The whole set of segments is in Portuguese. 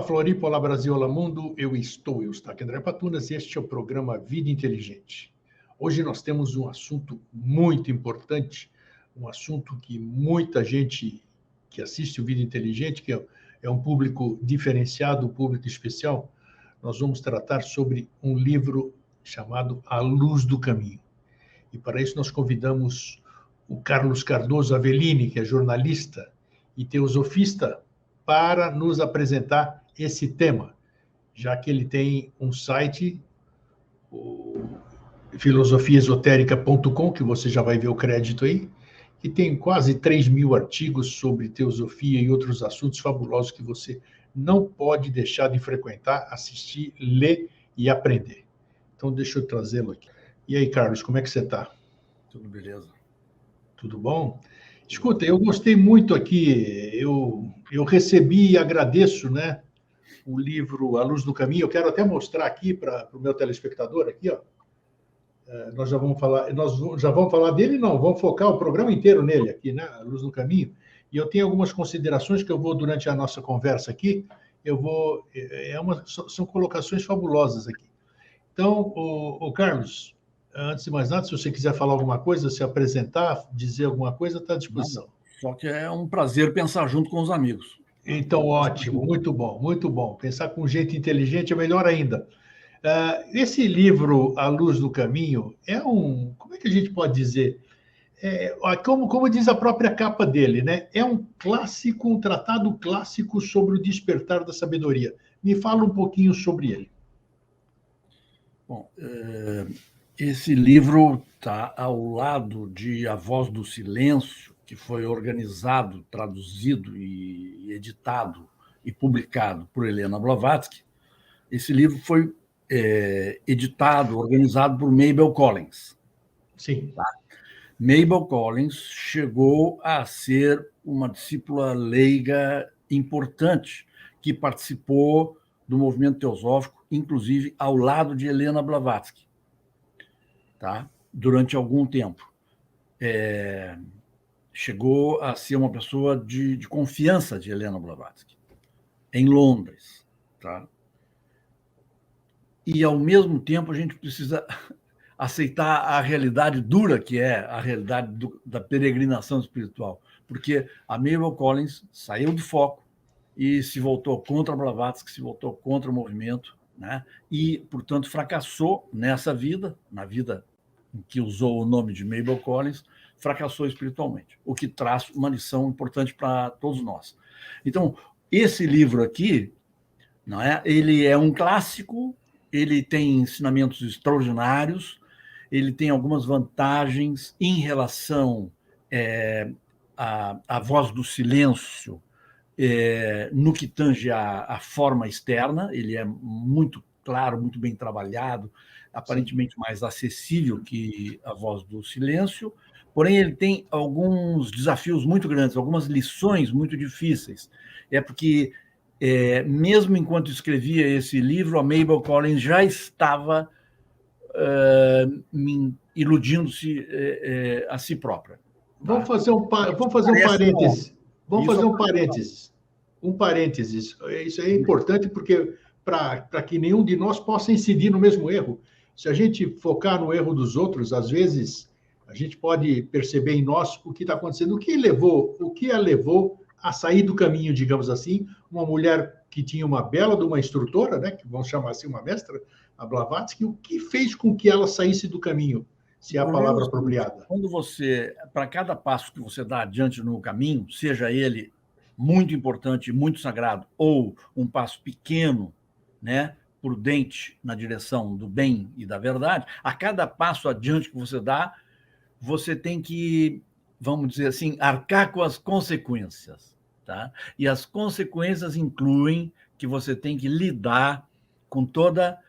Floripa, olá Brasil, olá mundo, eu estou aqui André Patunas e este é o programa Vida Inteligente. Hoje nós temos um assunto muito importante, um assunto que muita gente que assiste o Vida Inteligente, que é um público diferenciado, um público especial, nós vamos tratar sobre um livro chamado A Luz do Caminho. E para isso nós convidamos o Carlos Cardoso Avellini, que é jornalista e teosofista, para nos apresentar esse tema, já que ele tem um site, o filosofiaesotérica.com, que você já vai ver o crédito aí, que tem quase 3.000 artigos sobre teosofia e outros assuntos fabulosos que você não pode deixar de frequentar, assistir, ler e aprender. Então, deixa eu trazê-lo aqui. E aí, Carlos, como é que você está? Tudo beleza. Tudo bom? Escuta, eu gostei muito aqui, eu recebi e agradeço, né, o livro A Luz do Caminho. Eu quero até mostrar aqui para o meu telespectador aqui, ó. Nós já vamos falar dele, não, vamos focar o programa inteiro nele aqui, né, A Luz do Caminho. E eu tenho algumas considerações que eu vou, durante a nossa conversa aqui, são colocações fabulosas aqui. Então, o Carlos, antes de mais nada, se você quiser falar alguma coisa, se apresentar, dizer alguma coisa, está à disposição. Não, só que é um prazer pensar junto com os amigos. Então, ótimo, muito bom, muito bom. Pensar com gente inteligente é melhor ainda. Esse livro, A Luz do Caminho, como é que a gente pode dizer? Como diz a própria capa dele, né? É um clássico, um tratado clássico sobre o despertar da sabedoria. Me fala um pouquinho sobre ele. Bom, esse livro está ao lado de A Voz do Silêncio, que foi organizado, traduzido e editado e publicado por Helena Blavatsky. Esse livro foi editado, organizado por Mabel Collins. Sim. Tá? Mabel Collins chegou a ser uma discípula leiga importante que participou do movimento teosófico, inclusive ao lado de Helena Blavatsky, tá? Durante algum tempo. Chegou a ser uma pessoa de confiança de Helena Blavatsky, em Londres. Tá? E, ao mesmo tempo, a gente precisa aceitar a realidade dura que é a realidade da peregrinação espiritual, porque a Mabel Collins saiu de foco e se voltou contra Blavatsky, se voltou contra o movimento, né? E, portanto, fracassou nessa vida, na vida em que usou o nome de Mabel Collins, fracassou espiritualmente, o que traz uma lição importante para todos nós. Então, esse livro aqui, não é? Ele é um clássico, ele tem ensinamentos extraordinários, ele tem algumas vantagens em relação à voz do silêncio, no que tange à forma externa. Ele é muito claro, muito bem trabalhado, aparentemente mais acessível que A Voz do Silêncio, porém ele tem alguns desafios muito grandes, algumas lições muito difíceis. Porque, mesmo enquanto escrevia esse livro, a Mabel Collins já estava iludindo-se a si própria. Vamos fazer um parênteses. Vamos fazer um parênteses. Um parênteses. Isso é importante porque para que nenhum de nós possa incidir no mesmo erro. Se a gente focar no erro dos outros, às vezes a gente pode perceber em nós o que está acontecendo, o que a levou a sair do caminho, digamos assim, uma mulher que tinha uma bela de uma instrutora, né, que vamos chamar assim uma mestra, a Blavatsky, o que fez com que ela saísse do caminho, se é a palavra apropriada? Quando para cada passo que você dá adiante no caminho, seja ele muito importante, muito sagrado, ou um passo pequeno, né, prudente na direção do bem e da verdade, a cada passo adiante que você dá, você tem que, vamos dizer assim, arcar com as consequências. Tá? E as consequências incluem que você tem que lidar com toda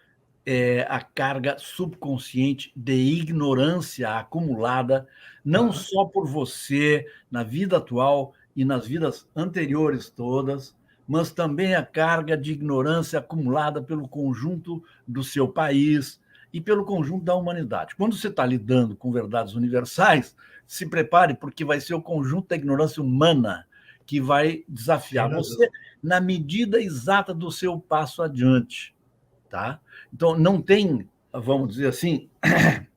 a carga subconsciente de ignorância acumulada, não só por você na vida atual e nas vidas anteriores todas, mas também a carga de ignorância acumulada pelo conjunto do seu país e pelo conjunto da humanidade. Quando você está lidando com verdades universais, se prepare, porque vai ser o conjunto da ignorância humana que vai desafiar você na medida exata do seu passo adiante, tá? Então, não tem, vamos dizer assim,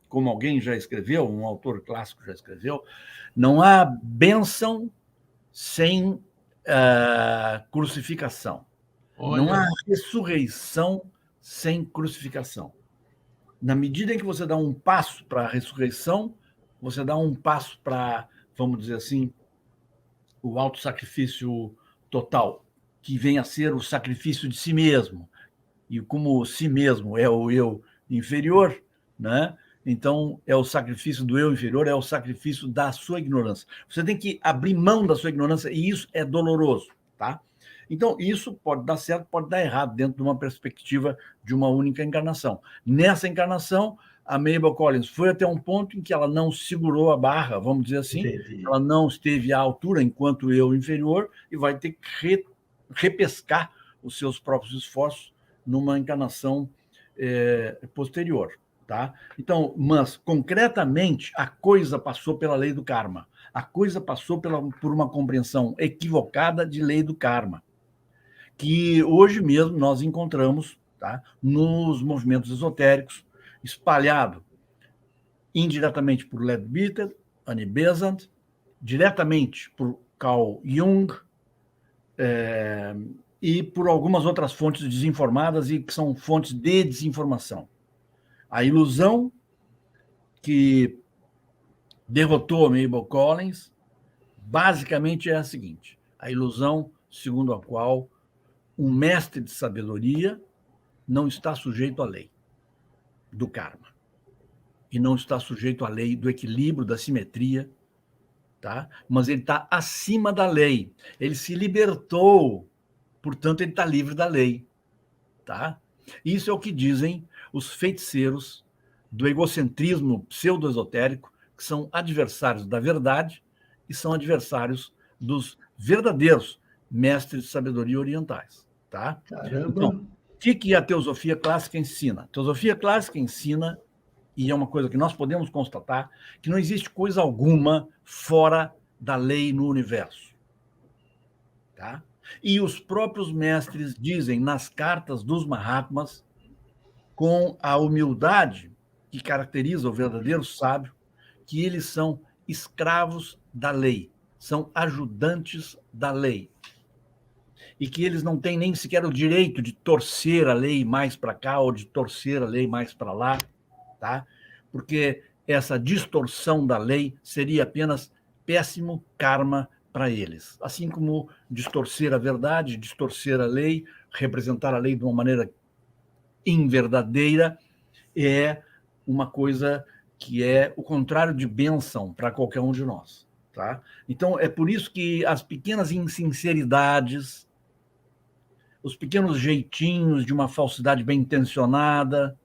como alguém já escreveu, um autor clássico já escreveu, não há bênção sem crucificação. Olha. Não há ressurreição sem crucificação. Na medida em que você dá um passo para a ressurreição, você dá um passo para, vamos dizer assim, o autossacrifício total, que vem a ser o sacrifício de si mesmo. E como si mesmo é o eu inferior, né? Então, é o sacrifício do eu inferior, é o sacrifício da sua ignorância. Você tem que abrir mão da sua ignorância, e isso é doloroso, tá? Então, isso pode dar certo, pode dar errado, dentro de uma perspectiva de uma única encarnação. Nessa encarnação, a Mabel Collins foi até um ponto em que ela não segurou a barra, vamos dizer assim, ela não esteve à altura enquanto eu inferior, e vai ter que repescar os seus próprios esforços numa encarnação posterior. Tá? Então, mas, concretamente, a coisa passou pela lei do karma. A coisa passou por uma compreensão equivocada de lei do karma, que hoje mesmo nós encontramos, tá, nos movimentos esotéricos, espalhado indiretamente por Leadbeater, Annie Besant, diretamente por Carl Jung, e por algumas outras fontes desinformadas e que são fontes de desinformação. A ilusão que derrotou a Mabel Collins basicamente é a seguinte: a ilusão segundo a qual um mestre de sabedoria não está sujeito à lei do karma e não está sujeito à lei do equilíbrio, da simetria, tá? Mas ele está acima da lei. Ele se libertou, portanto, ele está livre da lei, tá? Isso é o que dizem os feiticeiros do egocentrismo pseudo-esotérico, que são adversários da verdade e são adversários dos verdadeiros mestres de sabedoria orientais. Tá? Caramba! Então, o que a teosofia clássica ensina? A teosofia clássica ensina, e é uma coisa que nós podemos constatar, que não existe coisa alguma fora da lei no universo. Tá? E os próprios mestres dizem nas cartas dos Mahatmas, com a humildade que caracteriza o verdadeiro sábio, que eles são escravos da lei, são ajudantes da lei. E que eles não têm nem sequer o direito de torcer a lei mais para cá ou de torcer a lei mais para lá, tá? Porque essa distorção da lei seria apenas péssimo karma para eles. Assim como distorcer a verdade, distorcer a lei, representar a lei de uma maneira inverdadeira, é uma coisa que é o contrário de bênção para qualquer um de nós. Tá? Então, é por isso que as pequenas insinceridades, os pequenos jeitinhos de uma falsidade bem intencionada,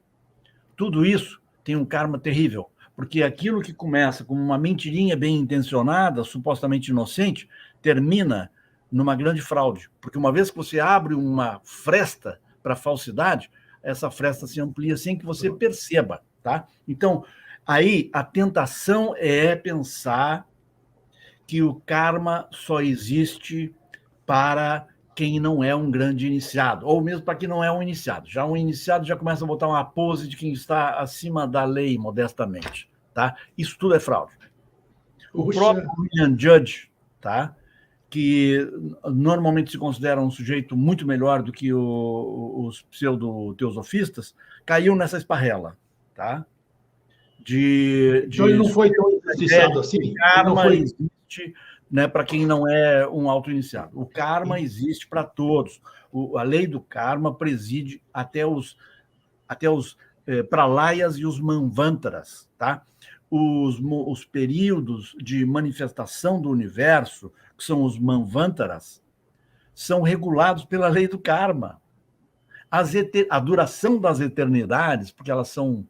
tudo isso tem um karma terrível, porque aquilo que começa como uma mentirinha bem intencionada, supostamente inocente, termina numa grande fraude, porque uma vez que você abre uma fresta para a falsidade, essa fresta se amplia sem que você perceba, tá? Então, aí a tentação é pensar que o karma só existe para quem não é um grande iniciado, ou mesmo para quem não é um iniciado. Já um iniciado já começa a botar uma pose de quem está acima da lei, modestamente, tá? Isso tudo é fraude. O próprio William Judge, tá? Que normalmente se considera um sujeito muito melhor do que os pseudo-teosofistas, caiu nessa esparrela, tá? Então ele não foi tão injustiçado assim? O karma existe, né, para quem não é um auto-iniciado. O karma existe para todos. A lei do karma preside até os pralayas e os manvantaras, tá? Os períodos de manifestação do universo, que são os manvantaras, são regulados pela lei do karma. A duração das eternidades, porque elas são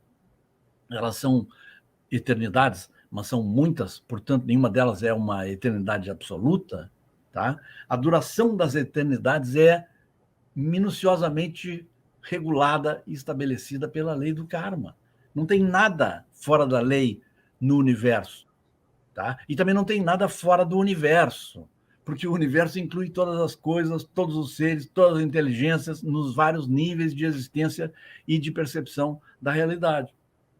eternidades, mas são muitas, portanto, nenhuma delas é uma eternidade absoluta, tá? A duração das eternidades é minuciosamente regulada e estabelecida pela lei do karma. Não tem nada fora da lei no universo, tá? E também não tem nada fora do universo, porque o universo inclui todas as coisas, todos os seres, todas as inteligências, nos vários níveis de existência e de percepção da realidade.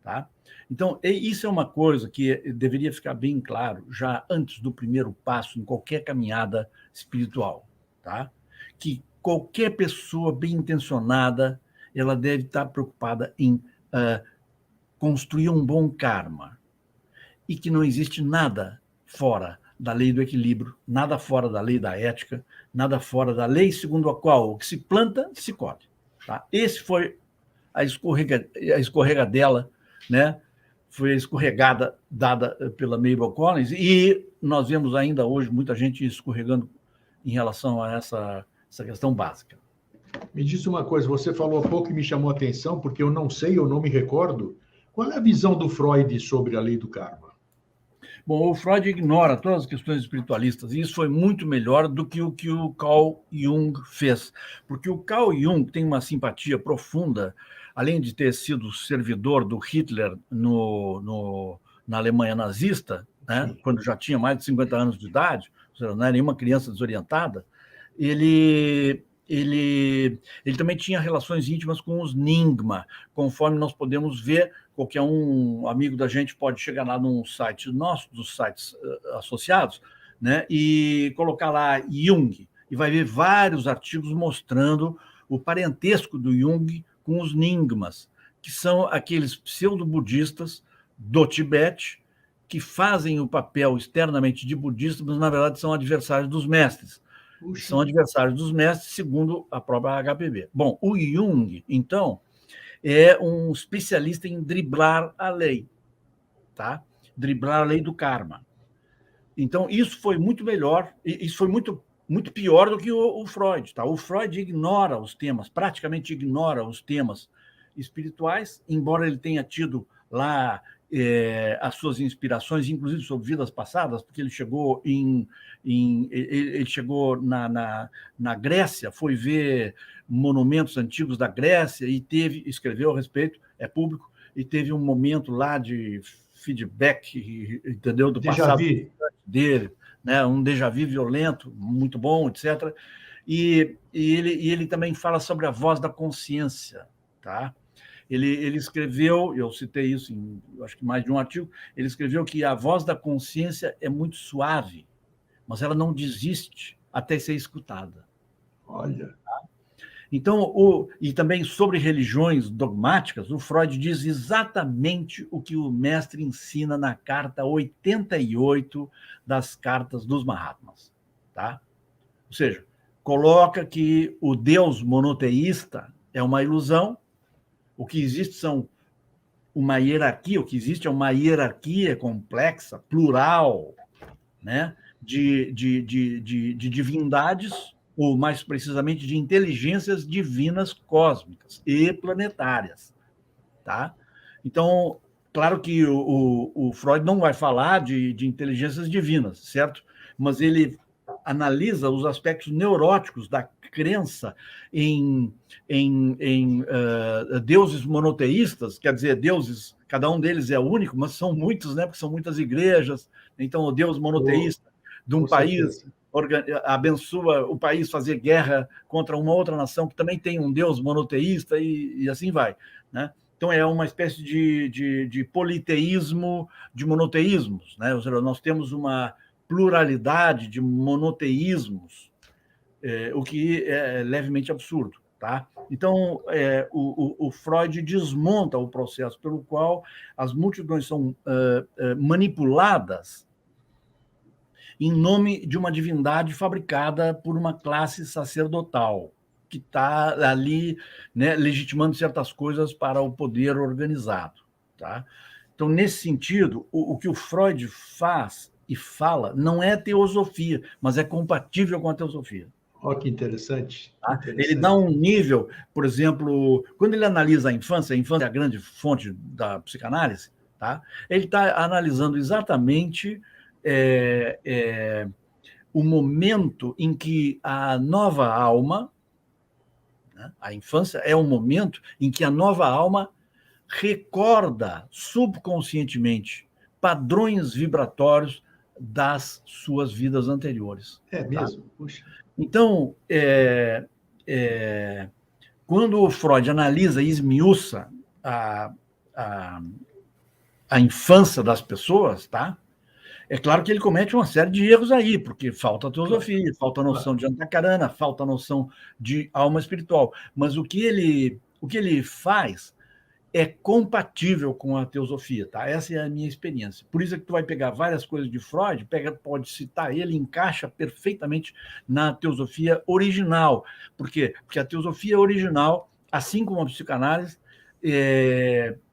Tá? Então, isso é uma coisa que deveria ficar bem claro já antes do primeiro passo em qualquer caminhada espiritual. Tá? Que qualquer pessoa bem intencionada ela deve estar preocupada em construir um bom karma e que não existe nada fora da lei do equilíbrio, nada fora da lei da ética, nada fora da lei segundo a qual o que se planta, se colhe. Tá? Esse foi a escorregadela, né? Foi a escorregada dada pela Mabel Collins, e nós vemos ainda hoje muita gente escorregando em relação a essa questão básica. Me disse uma coisa, você falou há pouco e me chamou a atenção, porque eu não sei, eu não me recordo, qual é a visão do Freud sobre a lei do karma? Bom, o Freud ignora todas as questões espiritualistas, e isso foi muito melhor do que o Carl Jung fez, porque o Carl Jung tem uma simpatia profunda, além de ter sido servidor do Hitler na Alemanha nazista, né, quando já tinha mais de 50 anos de idade, ou seja, não era nenhuma criança desorientada, ele também tinha relações íntimas com os Nyingma, conforme nós podemos ver. Qualquer um amigo da gente pode chegar lá num site nosso, dos sites associados, né, e colocar lá Jung, e vai ver vários artigos mostrando o parentesco do Jung com os Nyingmas, que são aqueles pseudo-budistas do Tibete que fazem o papel externamente de budistas, mas, na verdade, são adversários dos mestres. Puxa. São adversários dos mestres, segundo a própria HPB. Bom, o Jung, então, é um especialista em driblar a lei, tá? Driblar a lei do karma. Então, isso foi muito melhor, isso foi muito pior do que o Freud, tá? O Freud ignora os temas, praticamente ignora os temas espirituais, embora ele tenha tido lá as suas inspirações, inclusive sobre vidas passadas, porque ele chegou ele chegou na Grécia, foi ver monumentos antigos da Grécia e escreveu a respeito, é público, e teve um momento lá de feedback, entendeu, do passado dele, né, um déjà vu violento, muito bom, etc. E ele também fala sobre a voz da consciência, tá? Ele escreveu, eu citei isso em, acho que mais de um artigo, ele escreveu que a voz da consciência é muito suave, mas ela não desiste até ser escutada. Olha. Então, e também sobre religiões dogmáticas, o Freud diz exatamente o que o mestre ensina na carta 88 das cartas dos Mahatmas. Tá? Ou seja, coloca que o Deus monoteísta é uma ilusão, o que existe são uma hierarquia, o que existe é uma hierarquia complexa, plural, né, de divindades, ou mais precisamente de inteligências divinas cósmicas e planetárias. Tá? Então, claro que o Freud não vai falar de inteligências divinas, certo? Mas ele analisa os aspectos neuróticos da crença em deuses monoteístas, quer dizer, deuses, cada um deles é único, mas são muitos, né? Porque são muitas igrejas. Então, o deus monoteísta de um país abençoa o país fazer guerra contra uma outra nação que também tem um deus monoteísta e assim vai, né? Então, é uma espécie de politeísmo, de monoteísmos, né? Ou seja, nós temos uma pluralidade de monoteísmos, o que é levemente absurdo. Tá? Então, o Freud desmonta o processo pelo qual as multidões são manipuladas em nome de uma divindade fabricada por uma classe sacerdotal, que está ali, né, legitimando certas coisas para o poder organizado. Tá? Então, nesse sentido, o que o Freud faz e fala não é teosofia, mas é compatível com a teosofia. Olha que interessante. Tá? Ele dá um nível, por exemplo, quando ele analisa a infância é a grande fonte da psicanálise, tá? Ele está analisando exatamente o momento em que a nova alma, né, a infância é um momento em que a nova alma recorda subconscientemente padrões vibratórios das suas vidas anteriores. É mesmo? Tá? Puxa. Então, quando o Freud analisa e esmiuça a infância das pessoas, tá? É claro que ele comete uma série de erros aí, porque falta teosofia, falta noção de antacarana, falta noção de alma espiritual. Mas o que ele faz é compatível com a teosofia, tá? Essa é a minha experiência. Por isso é que tu vai pegar várias coisas de Freud, pode citar ele, encaixa perfeitamente na teosofia original. Por quê? Porque a teosofia original, assim como a psicanálise,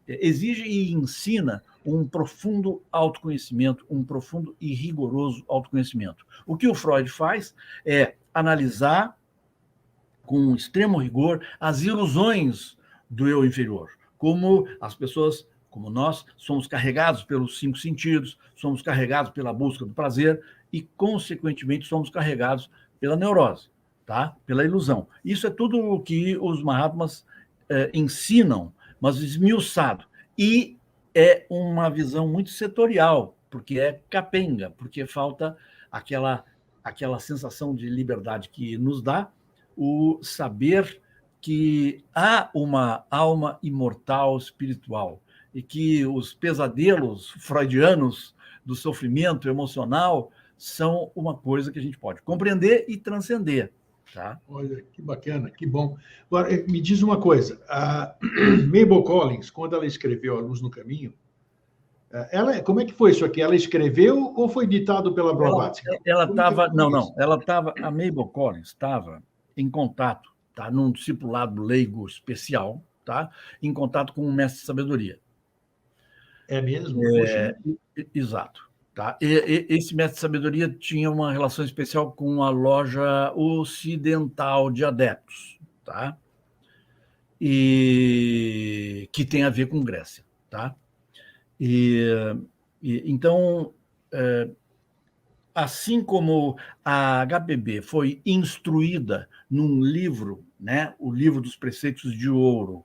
exige e ensina um profundo autoconhecimento, um profundo e rigoroso autoconhecimento. O que o Freud faz é analisar com extremo rigor as ilusões do eu inferior, como as pessoas, como nós, somos carregados pelos 5 sentidos, somos carregados pela busca do prazer e, consequentemente, somos carregados pela neurose, tá? Pela ilusão. Isso é tudo o que os Mahatmas ensinam, mas esmiuçado. E é uma visão muito setorial, porque é capenga, porque falta aquela sensação de liberdade que nos dá o saber que há uma alma imortal espiritual e que os pesadelos freudianos do sofrimento emocional são uma coisa que a gente pode compreender e transcender. Tá? Olha, que bacana, que bom. Agora, me diz uma coisa, a Mabel Collins, quando ela escreveu A Luz no Caminho, como é que foi isso aqui? Ela escreveu ou foi ditado pela Blavatsky? Ela estava, a Mabel Collins estava em contato, tá, num discipulado leigo especial, tá, em contato com um mestre de sabedoria. É mesmo? Exato. Tá? Esse mestre de sabedoria tinha uma relação especial com a loja ocidental de adeptos, tá? E que tem a ver com Grécia, tá? Então, assim como a HPB foi instruída num livro, né, o livro dos preceitos de ouro,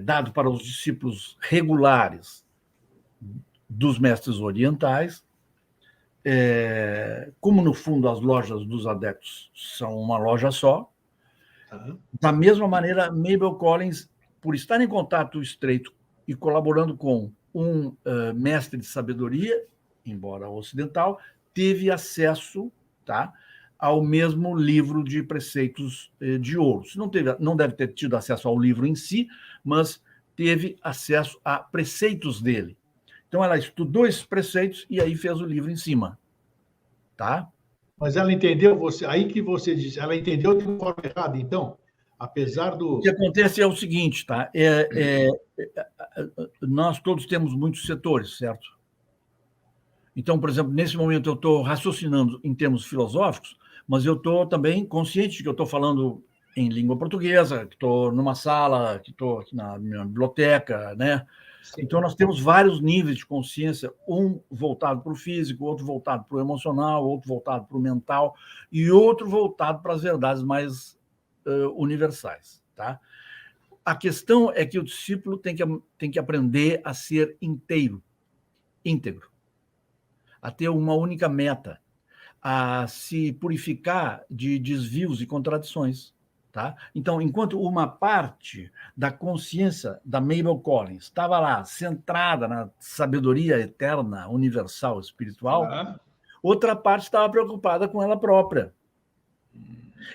dado para os discípulos regulares dos mestres orientais, como no fundo as lojas dos adeptos são uma loja só, da mesma maneira, Mabel Collins, por estar em contato estreito e colaborando com um mestre de sabedoria, embora ocidental, teve acesso, tá, ao mesmo livro de preceitos de ouro. Não deve ter tido acesso ao livro em si, mas teve acesso a preceitos dele. Então, ela estudou esses preceitos e aí fez o livro em cima. Tá? Mas ela entendeu, aí que você disse, ela entendeu de uma forma errada, então? Apesar do... O que acontece é o seguinte, tá? Nós todos temos muitos setores, certo? Então, por exemplo, nesse momento eu estou raciocinando em termos filosóficos, mas eu estou também consciente de que eu estou falando em língua portuguesa, que estou numa sala, que estou aqui na minha biblioteca, né? Sim. Então, nós temos vários níveis de consciência, um voltado para o físico, outro voltado para o emocional, outro voltado para o mental e outro voltado para as verdades mais universais. Tá? A questão é que o discípulo tem que aprender a ser íntegro, a ter uma única meta, a se purificar de desvios e contradições. Tá? Então, enquanto uma parte da consciência da Mabel Collins estava lá, centrada na sabedoria eterna, universal, espiritual, outra parte estava preocupada com ela própria.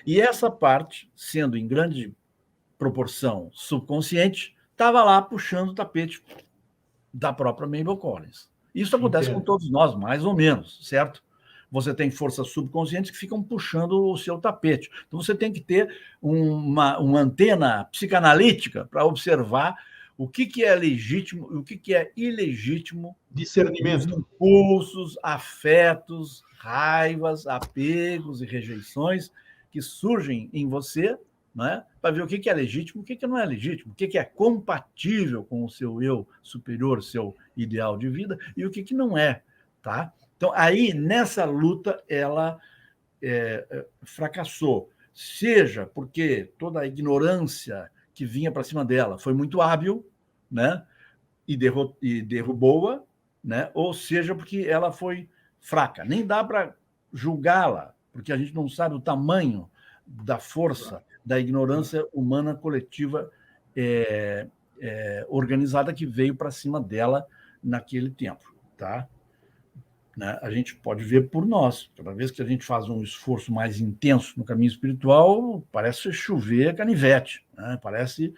E essa parte, sendo em grande proporção subconsciente, estava lá puxando o tapete da própria Mabel Collins. Isso acontece com todos nós, mais ou menos, certo? Você tem forças subconscientes que ficam puxando o seu tapete. Então, você tem que ter uma antena psicanalítica para observar o que é legítimo e o que é ilegítimo. Discernimento. Impulsos, afetos, raivas, apegos e rejeições que surgem em você, né, para ver o que é legítimo, o que não é legítimo, o que é compatível com o seu eu superior, seu ideal de vida, e o que não é. Tá? Então, aí, nessa luta, ela fracassou. Seja porque toda a ignorância que vinha para cima dela foi muito hábil, né? E derrubou-a, né? Ou seja porque ela foi fraca. Nem dá para julgá-la, porque a gente não sabe o tamanho da força da ignorância humana coletiva organizada que veio para cima dela naquele tempo, tá? Né? A gente pode ver por nós. Cada vez que a gente faz um esforço mais intenso no caminho espiritual, parece chover canivete, né? Parece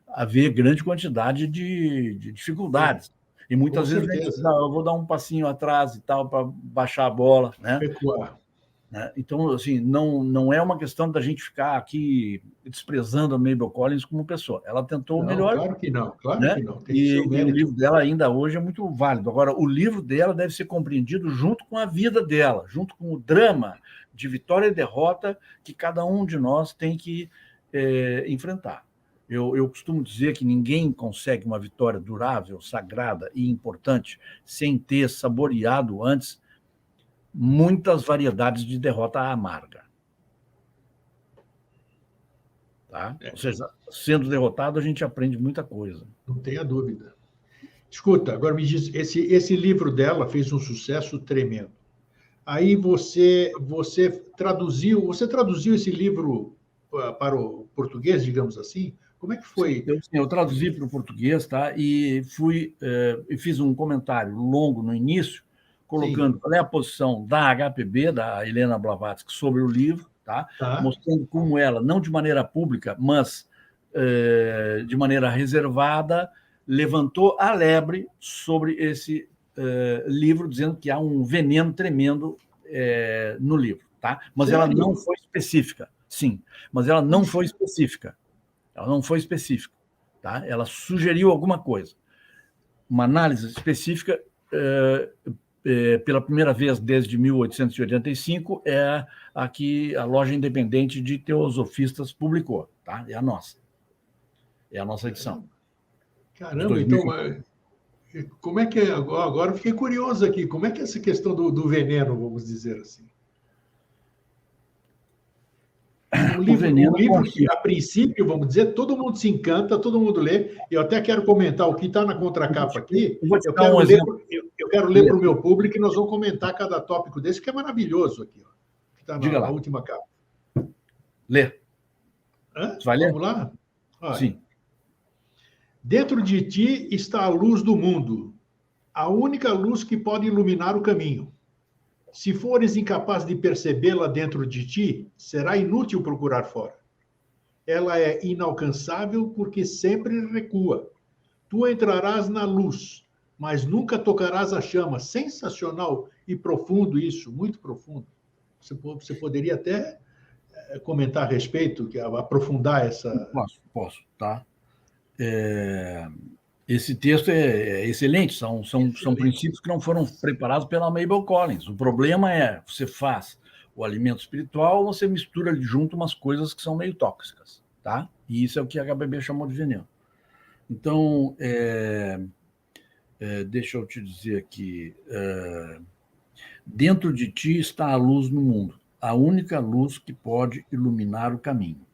haver grande quantidade de dificuldades. E muitas vezes a gente diz, não, eu vou dar um passinho atrás e tal para baixar a bola, né? Recuar. Né? Então, assim, não é uma questão da gente ficar aqui desprezando a Mabel Collins como pessoa. Ela tentou o melhor. Claro que não, claro, né? que não. Tem E seu mérito. o livro dela ainda hoje é muito válido. Agora, o livro dela deve ser compreendido junto com a vida dela, junto com o drama de vitória e derrota que cada um de nós tem que enfrentar. Eu costumo dizer que ninguém consegue uma vitória durável, sagrada e importante sem ter saboreado antes muitas variedades de derrota amarga. Tá? Ou seja, sendo derrotado, a gente aprende muita coisa. Não tenha dúvida. Escuta, agora me diz, esse livro dela fez um sucesso tremendo. Aí você traduziu esse livro para o português, digamos assim? Como é que foi? Eu traduzi para o português, tá? E fiz um comentário longo no início, colocando qual é a posição da HPB, da Helena Blavatsky, sobre o livro, tá? Mostrando como ela, não de maneira pública, mas de maneira reservada, levantou a lebre sobre esse livro, dizendo que há um veneno tremendo no livro, tá? Mas sério? Ela não foi específica, sim, mas ela não foi específica. Ela não foi específica, tá? Ela sugeriu alguma coisa. Uma análise específica, pela primeira vez desde 1885, é a que a Loja Independente de Teosofistas publicou, tá? É a nossa. É a nossa edição. Caramba, então, como é que é? Agora eu fiquei curioso aqui. Como é que é essa questão do veneno, vamos dizer assim? O livro que, a princípio, vamos dizer, todo mundo se encanta, todo mundo lê. Eu até quero comentar o que está na contracapa aqui. Eu quero ler para o meu público e nós vamos comentar cada tópico desse, que é maravilhoso aqui, ó, que está na última capa. Lê. Vai ler? Vamos lá? Olha. Sim. Dentro de ti está a luz do mundo, a única luz que pode iluminar o caminho. Se fores incapaz de percebê-la dentro de ti, será inútil procurar fora. Ela é inalcançável porque sempre recua. Tu entrarás na luz, mas nunca tocarás a chama. Sensacional e profundo isso, muito profundo. Você poderia até comentar a respeito, aprofundar essa... Posso, tá? Esse texto é excelente, são princípios que não foram preparados pela Mabel Collins. O problema é, você faz o alimento espiritual, você mistura ali junto umas coisas que são meio tóxicas, tá? E isso é o que a HPB chamou de veneno. Então, deixa eu te dizer aqui, dentro de ti está a luz no mundo, a única luz que pode iluminar o caminho,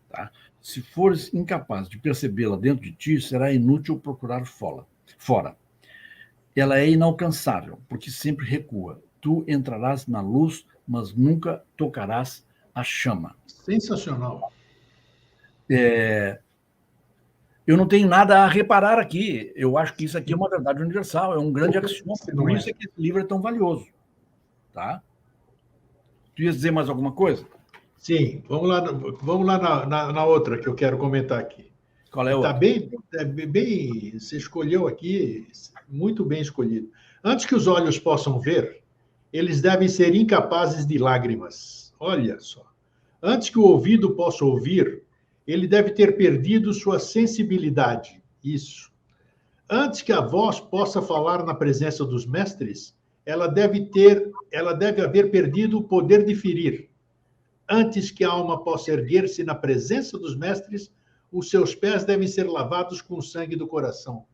tá? Se fores incapaz de percebê-la dentro de ti, será inútil procurar fora. Ela é inalcançável, porque sempre recua. Tu entrarás na luz, mas nunca tocarás a chama. Sensacional. Eu não tenho nada a reparar aqui. Eu acho que isso aqui é uma verdade universal, é um grande axioma. Por isso é que esse livro é tão valioso. Tá? Tu ia dizer mais alguma coisa? Sim, vamos lá na outra que eu quero comentar aqui. Qual é a outra? Está bem, você escolheu aqui, muito bem escolhido. Antes que os olhos possam ver, eles devem ser incapazes de lágrimas. Olha só. Antes que o ouvido possa ouvir, ele deve ter perdido sua sensibilidade. Isso. Antes que a voz possa falar na presença dos mestres, ela deve haver perdido o poder de ferir. Antes que a alma possa erguer-se na presença dos mestres, os seus pés devem ser lavados com o sangue do coração.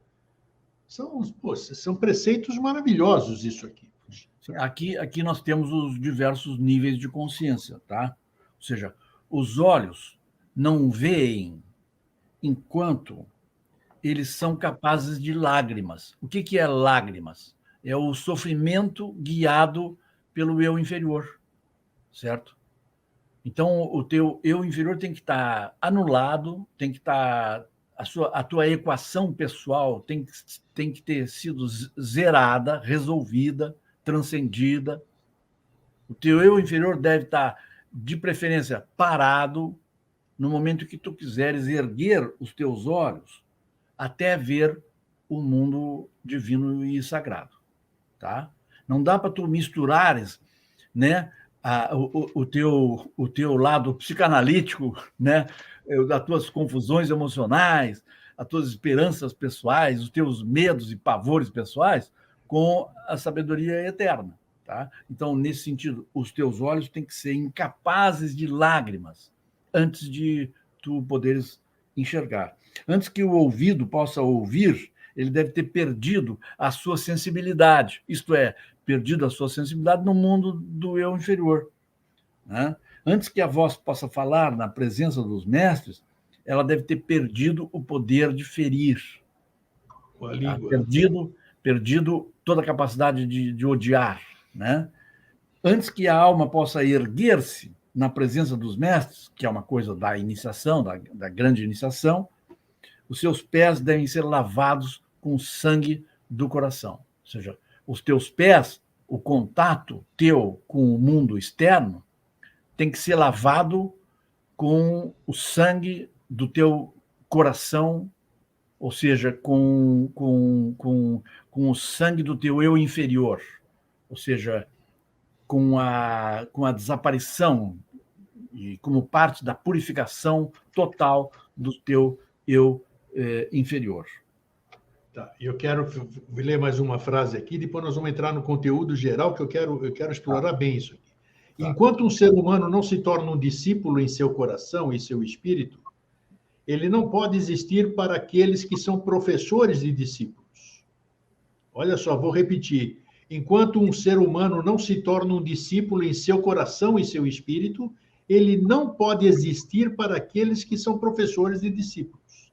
São preceitos maravilhosos isso aqui. Aqui nós temos os diversos níveis de consciência, tá? Ou seja, os olhos não veem enquanto eles são capazes de lágrimas. O que é lágrimas? é o sofrimento guiado pelo eu inferior, certo? Então, o teu eu inferior tem que estar anulado, tem que estar a tua equação pessoal tem que ter sido zerada, resolvida, transcendida. O teu eu inferior deve estar, de preferência, parado no momento que tu quiseres erguer os teus olhos até ver o mundo divino e sagrado, tá? Não dá para tu misturares, né, o teu lado psicanalítico, né, das tuas confusões emocionais, as tuas esperanças pessoais, os teus medos e pavores pessoais, com a sabedoria eterna. Tá? Então, nesse sentido, os teus olhos têm que ser incapazes de lágrimas antes de tu poderes enxergar. Antes que o ouvido possa ouvir, ele deve ter perdido a sua sensibilidade, isto é, perdido a sua sensibilidade no mundo do eu inferior. Né? Antes que a voz possa falar na presença dos mestres, ela deve ter perdido o poder de ferir. Com a língua. Perdido toda a capacidade de odiar. Né? Antes que a alma possa erguer-se na presença dos mestres, que é uma coisa da iniciação, da grande iniciação, os seus pés devem ser lavados com o sangue do coração. Ou seja, os teus pés, o contato teu com o mundo externo, tem que ser lavado com o sangue do teu coração, ou seja, com o sangue do teu eu inferior, ou seja, com a desaparição e como parte da purificação total do teu eu inferior. Tá, eu quero ler mais uma frase aqui, depois nós vamos entrar no conteúdo geral, que eu quero explorar bem isso aqui. Enquanto um ser humano não se torna um discípulo em seu coração e seu espírito, ele não pode existir para aqueles que são professores de discípulos. Olha só, vou repetir. Enquanto um ser humano não se torna um discípulo em seu coração e seu espírito, ele não pode existir para aqueles que são professores de discípulos.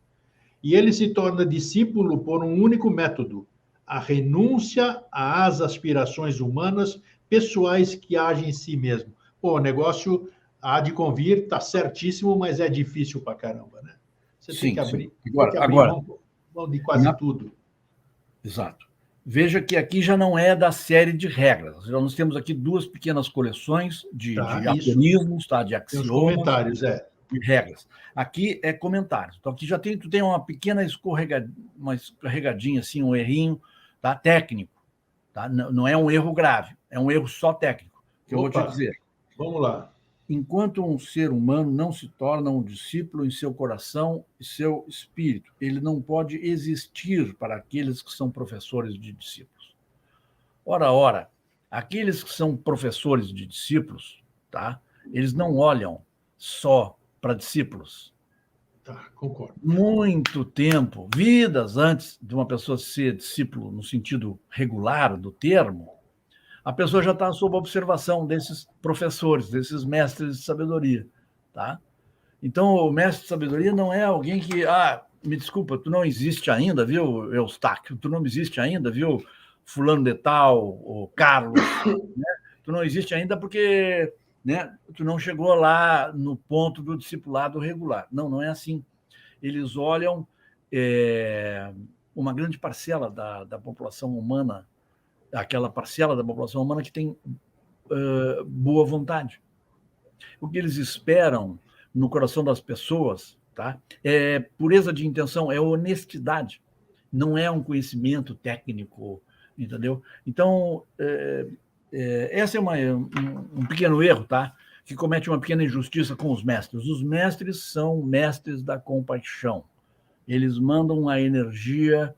E ele se torna discípulo por um único método: a renúncia às aspirações humanas pessoais que agem em si mesmo. Pô, o negócio há de convir, está certíssimo, mas é difícil para caramba, né? Você tem que abrir, agora, mão de quase tudo. Exato. Veja que aqui já não é da série de regras. Nós temos aqui duas pequenas coleções de aforismos, tá? De axiomas. Tem os comentários, de regras. Aqui é comentários. Então, aqui já tu tem uma pequena uma escorregadinha, assim, um errinho, tá? Técnico. Tá? Não é um erro grave, é um erro só técnico, que eu vou te dizer. Vamos lá. Enquanto um ser humano não se torna um discípulo em seu coração e seu espírito, ele não pode existir para aqueles que são professores de discípulos. Ora, aqueles que são professores de discípulos, tá? Eles não olham só para discípulos. Tá, concordo. Muito tempo, vidas antes de uma pessoa ser discípulo no sentido regular do termo, a pessoa já está sob observação desses professores, desses mestres de sabedoria, tá? Então, o mestre de sabedoria não é alguém que, me desculpa, tu não existe ainda, viu, Eustáquio? Tu não existe ainda, viu, fulano de tal, o Carlos, né? Tu não existe ainda porque, né, tu não chegou lá no ponto do discipulado regular. Não é assim. Eles olham uma grande parcela da população humana, aquela parcela da população humana que tem boa vontade. O que eles esperam no coração das pessoas, tá? É pureza de intenção, é honestidade, não é um conhecimento técnico, entendeu? Então, esse é um pequeno erro, tá? Que comete uma pequena injustiça com os mestres. Os mestres são mestres da compaixão. Eles mandam a energia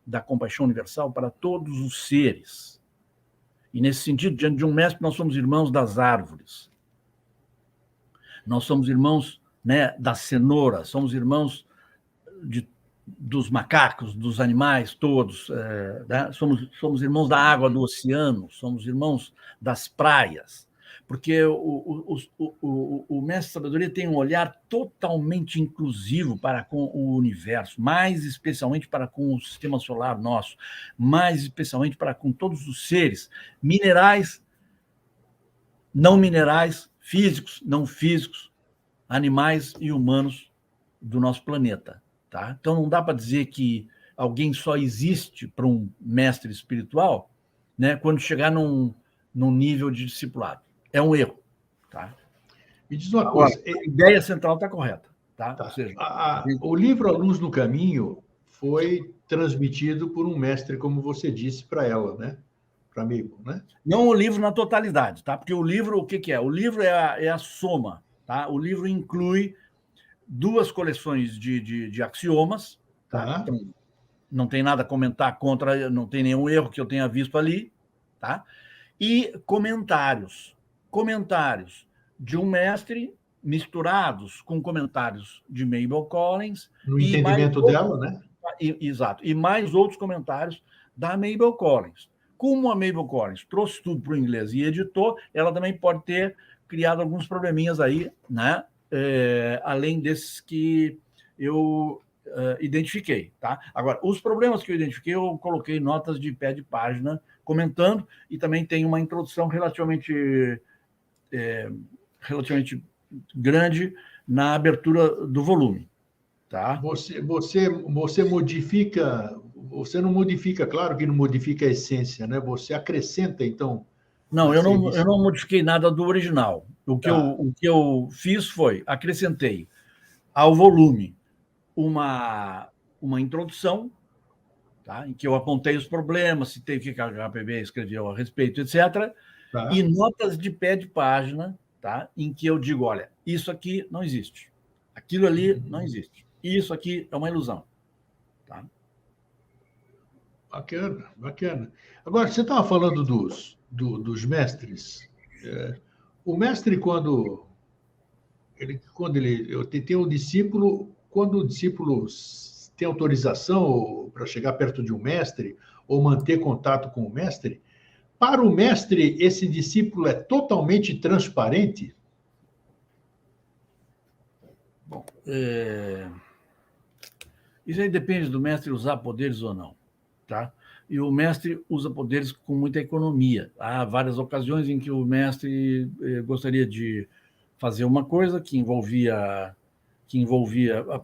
da compaixão universal para todos os seres. E, nesse sentido, diante de um mestre, nós somos irmãos das árvores. Nós somos irmãos, né, das cenouras, somos irmãos dos macacos, dos animais todos, né? Somos irmãos da água do oceano, somos irmãos das praias. porque o mestre sabedoria tem um olhar totalmente inclusivo para com o universo, mais especialmente para com o sistema solar nosso, mais especialmente para com todos os seres, minerais, não minerais, físicos, não físicos, animais e humanos do nosso planeta. Tá? Então, não dá para dizer que alguém só existe para um mestre espiritual, né, quando chegar num nível de discipulado. É um erro. Tá? Me diz uma coisa. A ideia central está correta. Tá? Tá. Ou seja, o livro A Luz no Caminho foi transmitido por um mestre, como você disse, para ela, né? Para amigo, né? Não o livro na totalidade, tá? Porque o livro, o que é? O livro é a soma. Tá? O livro inclui 2 coleções de axiomas. Tá? Então, não tem nada a comentar contra, não tem nenhum erro que eu tenha visto ali. Tá? E comentários. Comentários de um mestre misturados com comentários de Mabel Collins. No entendimento dela, né? Exato. E mais outros comentários da Mabel Collins. Como a Mabel Collins trouxe tudo para o inglês e editou, ela também pode ter criado alguns probleminhas aí, né? Além desses que eu identifiquei. Tá? Agora, os problemas que eu identifiquei, eu coloquei notas de pé de página comentando, e também tem uma introdução relativamente grande na abertura do volume. Tá? Você modifica, você não modifica, claro que não modifica a essência, né? Você acrescenta, então. Não, eu não modifiquei nada do original. O que eu fiz foi, acrescentei ao volume uma introdução, tá? Em que eu apontei os problemas, citei o que a HPB escreveu a respeito, etc. Tá. E notas de pé de página, tá? Em que eu digo, olha, isso aqui não existe. Aquilo ali não existe. Isso aqui é uma ilusão. Tá? Bacana, bacana. Agora, você estava falando dos mestres. O mestre, quando ele tem um discípulo, quando o discípulo tem autorização para chegar perto de um mestre ou manter contato com o mestre, para o mestre, esse discípulo é totalmente transparente? Bom, isso aí depende do mestre usar poderes ou não. Tá? E o mestre usa poderes com muita economia. Há várias ocasiões em que o mestre gostaria de fazer uma coisa que envolvia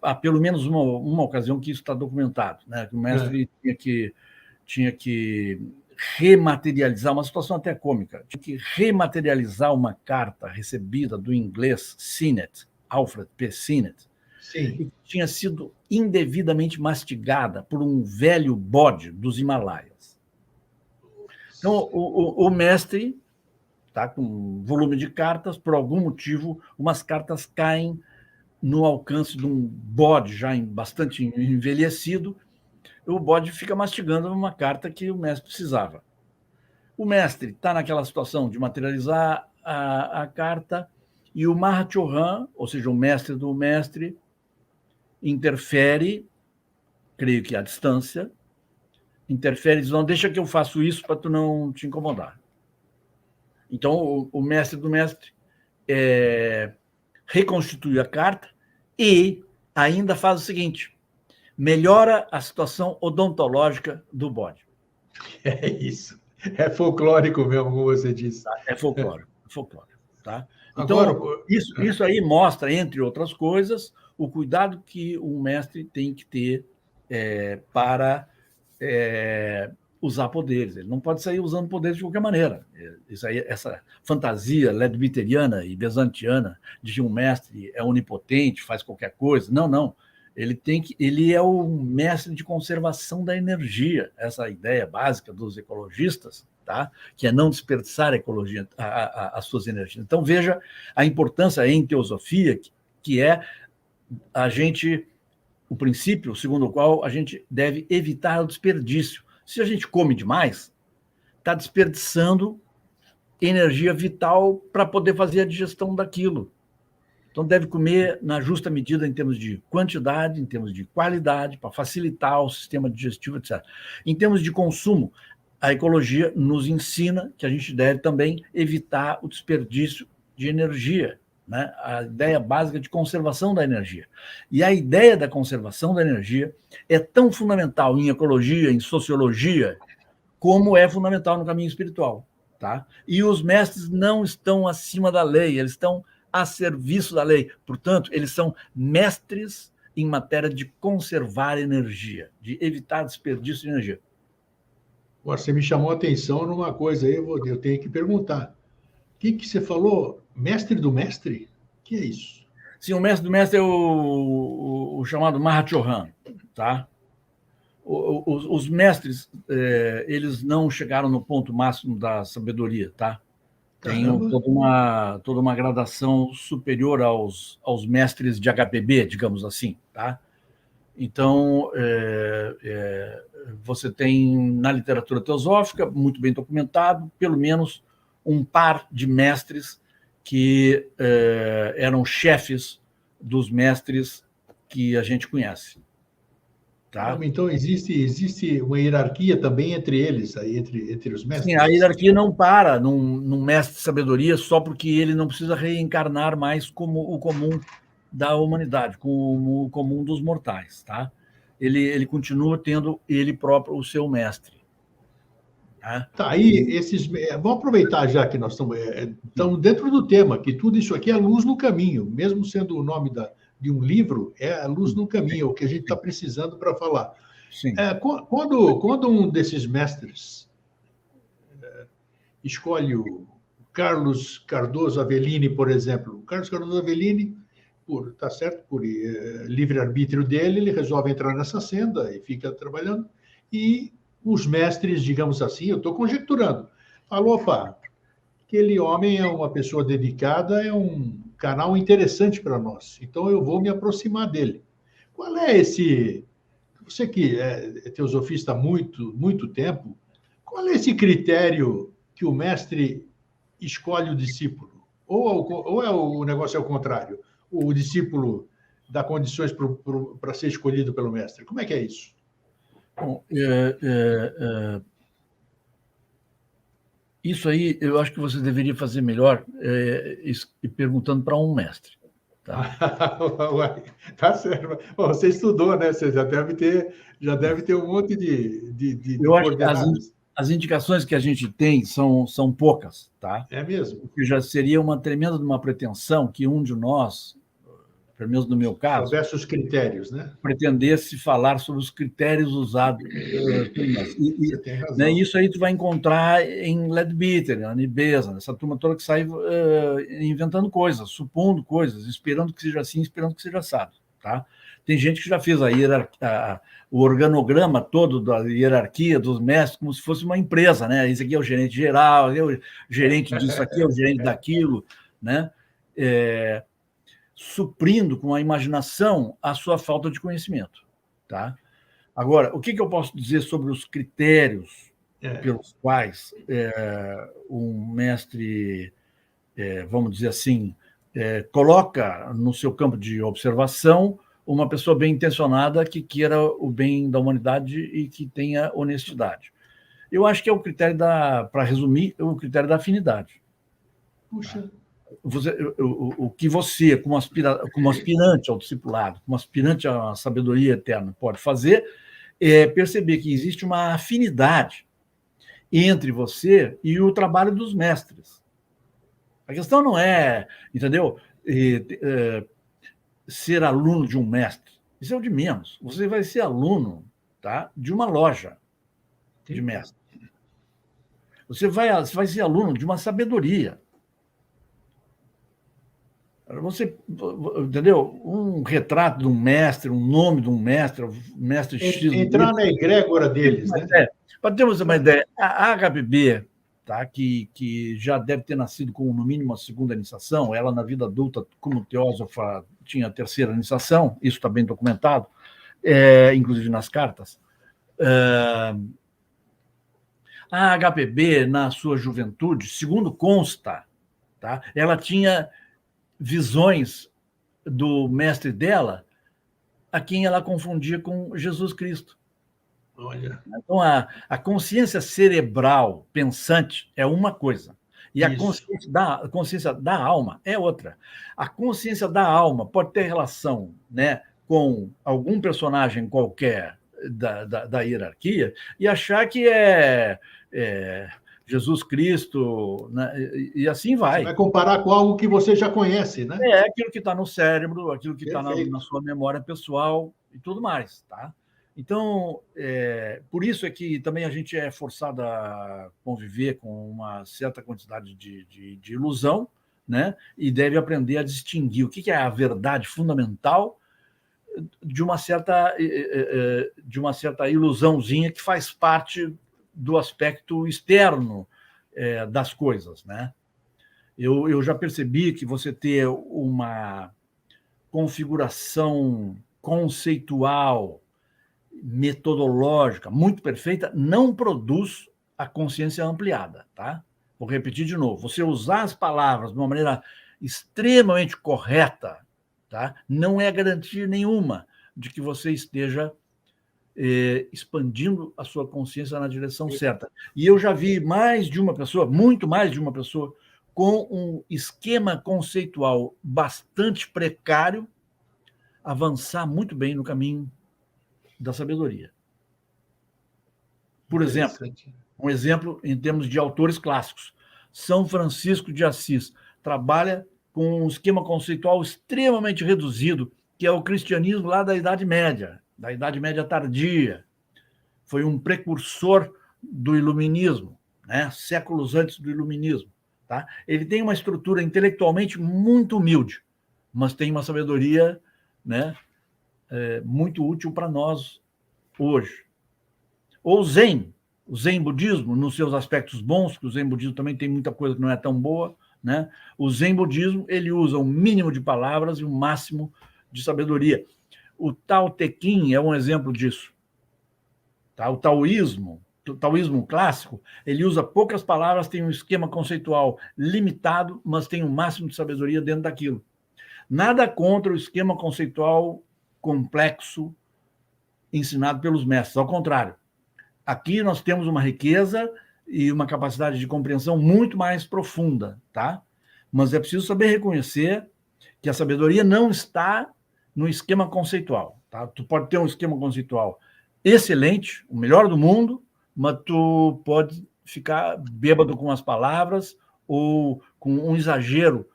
há pelo menos uma ocasião que isso está documentado, né? Que o mestre tinha que rematerializar, uma situação até cômica, tinha que rematerializar uma carta recebida do inglês Sinnett, Alfred P. Sinnett, que tinha sido indevidamente mastigada por um velho bode dos Himalaias. Então, o mestre está com um volume de cartas, por algum motivo, umas cartas caem no alcance de um bode já bastante envelhecido, o bode fica mastigando uma carta que o mestre precisava. O mestre está naquela situação de materializar a carta e o Mahachohan, ou seja, o mestre do mestre, interfere, creio que à distância, interfere e diz, não, deixa que eu faço isso para tu não te incomodar. Então, o mestre do mestre reconstitui a carta e ainda faz o seguinte, melhora a situação odontológica do bode. É isso. É folclórico mesmo, como você disse. É folclórico. Tá? Então, agora, isso aí mostra, entre outras coisas, o cuidado que um mestre tem que ter para usar poderes. Ele não pode sair usando poderes de qualquer maneira. Isso aí, essa fantasia leadbeateriana e bezantiana de que um mestre é onipotente, faz qualquer coisa. Não. Ele é o mestre de conservação da energia, essa ideia básica dos ecologistas, tá? Que é não desperdiçar a ecologia, as suas energias. Então, veja a importância em teosofia, que é o princípio segundo o qual a gente deve evitar o desperdício. Se a gente come demais, está desperdiçando energia vital para poder fazer a digestão daquilo. Então, deve comer na justa medida em termos de quantidade, em termos de qualidade, para facilitar o sistema digestivo, etc. Em termos de consumo, a ecologia nos ensina que a gente deve também evitar o desperdício de energia, né? A ideia básica de conservação da energia. E a ideia da conservação da energia é tão fundamental em ecologia, em sociologia, como é fundamental no caminho espiritual. Tá? E os mestres não estão acima da lei, eles estão a serviço da lei. Portanto, eles são mestres em matéria de conservar energia, de evitar desperdício de energia. Você me chamou a atenção numa coisa aí, eu tenho que perguntar. O que você falou? Mestre do mestre? O que é isso? Sim, o mestre do mestre é o chamado Mahachohan, tá? Os mestres, eles não chegaram no ponto máximo da sabedoria, tá? Tem toda uma gradação superior aos mestres de HPB, digamos assim, tá? Então, você tem na literatura teosófica, muito bem documentado, pelo menos um par de mestres que eram chefes dos mestres que a gente conhece. Tá? Então, existe uma hierarquia também entre eles, aí, entre os mestres? Sim, a hierarquia não para num mestre de sabedoria só porque ele não precisa reencarnar mais como o comum da humanidade, como o comum dos mortais. Tá? Ele continua tendo ele próprio o seu mestre. Tá? Tá, aí vamos aproveitar já que nós estamos dentro do tema, que tudo isso aqui é luz no caminho, mesmo sendo o nome de um livro, é a luz no caminho, é o que a gente está precisando para falar. Sim. Quando um desses mestres escolhe o Carlos Cardoso Avellini, por exemplo, o Carlos Cardoso Avellini, por livre-arbítrio dele, ele resolve entrar nessa senda e fica trabalhando, e os mestres, digamos assim, eu estou conjecturando, falou, opa, aquele homem é uma pessoa dedicada, é um canal interessante para nós, então eu vou me aproximar dele. Qual é esse... Você que é teosofista há muito tempo, qual é esse critério que o mestre escolhe o discípulo? Ou o negócio é o contrário? O discípulo dá condições para ser escolhido pelo mestre? Como é que é isso? Bom, isso aí eu acho que você deveria fazer melhor perguntando para um mestre. Tá? Tá certo. Bom, você estudou, né? Você já deve ter um monte de eu acho coordenadas. Que as indicações que a gente tem são poucas, tá? É mesmo? Porque já seria uma tremenda de uma pretensão que um de nós, pelo menos no meu caso, soubesse os critérios, né? Pretendesse falar sobre os critérios usados. Você tem razão. Né, isso aí tu vai encontrar em Leadbeater, na Nibesa, essa turma toda que sai inventando coisas, supondo coisas, esperando que seja assim, esperando que seja assado. Tá? Tem gente que já fez o organograma todo da hierarquia dos mestres como se fosse uma empresa, né? Esse aqui é o gerente geral, é o gerente disso aqui, é o gerente daquilo, né? Suprindo com a imaginação a sua falta de conhecimento. Tá? Agora, o que eu posso dizer sobre os critérios pelos quais um mestre, vamos dizer assim, coloca no seu campo de observação uma pessoa bem intencionada que queira o bem da humanidade e que tenha honestidade? Eu acho que é o critério para resumir, o critério da afinidade. Puxa. O que você, como aspirante ao discipulado, como aspirante à sabedoria eterna, pode fazer é perceber que existe uma afinidade entre você e o trabalho dos mestres. A questão não é, entendeu, ser aluno de um mestre. Isso é o de menos. Você vai ser aluno, tá, de uma loja de mestre. Você vai ser aluno de uma sabedoria. Você, entendeu? Um retrato de um mestre, um nome de um mestre X. Entrar na egrégora deles, né? Para termos uma ideia, a HPB, tá, que já deve ter nascido com, no mínimo, a segunda iniciação, ela, na vida adulta, como teósofa, tinha a terceira iniciação, isso está bem documentado, inclusive nas cartas. A HPB, na sua juventude, segundo consta, tá, ela tinha visões do mestre dela, a quem ela confundia com Jesus Cristo. Olha. Então, a consciência cerebral pensante é uma coisa, e a consciência da alma é outra. A consciência da alma pode ter relação, né, com algum personagem qualquer da hierarquia e achar que é Jesus Cristo, né, e assim Você vai. vai comparar com algo que você já conhece, né? É aquilo que está no cérebro, aquilo que está Perfeito. na sua memória pessoal e tudo mais, tá? Então, por isso é que também a gente é forçado a conviver com uma certa quantidade de ilusão, né? E deve aprender a distinguir o que é a verdade fundamental de uma certa ilusãozinha que faz parte do aspecto externo das coisas, né? Eu já percebi que você ter uma configuração conceitual, metodológica muito perfeita não produz a consciência ampliada, tá? Vou repetir de novo. Você usar as palavras de uma maneira extremamente correta, tá? Não é garantia nenhuma de que você esteja expandindo a sua consciência na direção certa. E eu já vi mais de uma pessoa, muito mais de uma pessoa, com um esquema conceitual bastante precário, avançar muito bem no caminho da sabedoria. Por exemplo, um exemplo em termos de autores clássicos. São Francisco de Assis trabalha com um esquema conceitual extremamente reduzido, que é o cristianismo lá da Idade Média tardia. Foi um precursor do iluminismo, né? Séculos antes do iluminismo. Tá? Ele tem uma estrutura intelectualmente muito humilde, mas tem uma sabedoria, né, muito útil para nós hoje. Ou o Zen budismo, nos seus aspectos bons, que o Zen budismo também tem muita coisa que não é tão boa, né? O Zen budismo, ele usa um mínimo de palavras e um máximo de sabedoria. O Tao Te Ching é um exemplo disso. Tá? O taoísmo clássico, ele usa poucas palavras, tem um esquema conceitual limitado, mas tem um máximo de sabedoria dentro daquilo. Nada contra o esquema conceitual complexo ensinado pelos mestres, ao contrário. Aqui nós temos uma riqueza e uma capacidade de compreensão muito mais profunda, tá? Mas é preciso saber reconhecer que a sabedoria não está no esquema conceitual, tá? Tu pode ter um esquema conceitual excelente, o melhor do mundo, mas tu pode ficar bêbado com as palavras ou com um exagero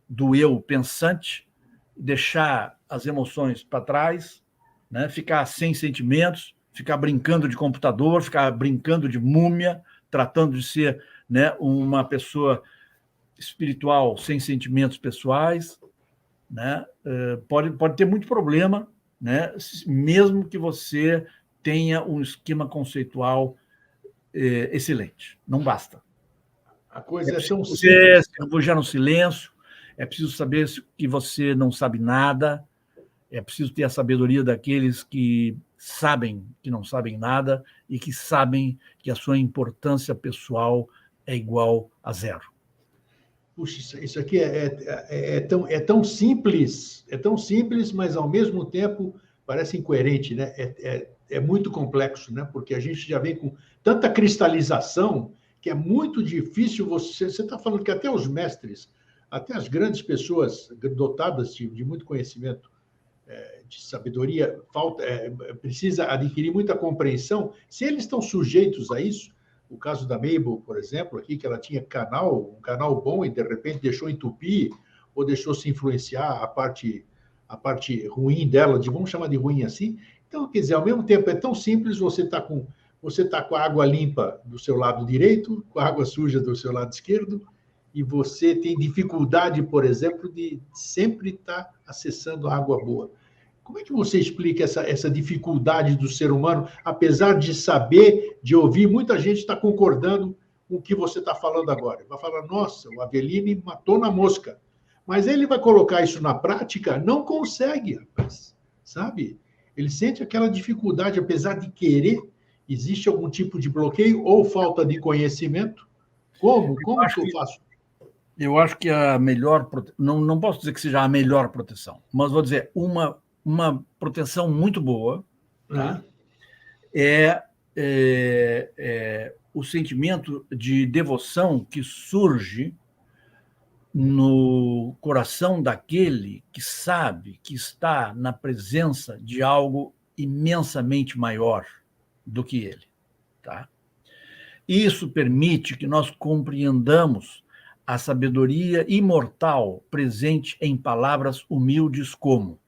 do eu pensante, deixar as emoções para trás, né? Ficar sem sentimentos, ficar brincando de computador, ficar brincando de múmia, tratando de ser, né, uma pessoa espiritual sem sentimentos pessoais, né? Pode ter muito problema, né? Mesmo que você tenha um esquema conceitual excelente. Não basta. A coisa é tão simples. simples. Se refugiar no silêncio, é preciso saber que você não sabe nada, é preciso ter a sabedoria daqueles que sabem que não sabem nada e que sabem que a sua importância pessoal é igual a zero. Puxa, isso aqui é tão simples, mas ao mesmo tempo parece incoerente, né? É muito complexo, né? Porque a gente já vem com tanta cristalização que é muito difícil você está falando que até os mestres, até as grandes pessoas dotadas de muito conhecimento, de sabedoria, precisa adquirir muita compreensão. Se eles estão sujeitos a isso, o caso da Mabel, por exemplo, aqui, que ela tinha um canal bom e de repente deixou entupir ou deixou se influenciar a parte ruim dela, vamos chamar de ruim assim. Então, quer dizer, ao mesmo tempo é tão simples, você tá com a água limpa do seu lado direito, com a água suja do seu lado esquerdo, e você tem dificuldade, por exemplo, de sempre estar acessando a água boa. Como é que você explica essa dificuldade do ser humano, apesar de saber, de ouvir, muita gente está concordando com o que você está falando agora. Vai falar, nossa, o Aveline matou na mosca. Mas ele vai colocar isso na prática? Não consegue, rapaz. Sabe? Ele sente aquela dificuldade, apesar de querer. Existe algum tipo de bloqueio ou falta de conhecimento? Como que eu faço? Eu acho que a melhor... Não posso dizer que seja a melhor proteção, mas vou dizer uma proteção muito boa, tá? é o sentimento de devoção que surge no coração daquele que sabe que está na presença de algo imensamente maior do que ele. Tá? Isso permite que nós compreendamos a sabedoria imortal presente em palavras humildes como: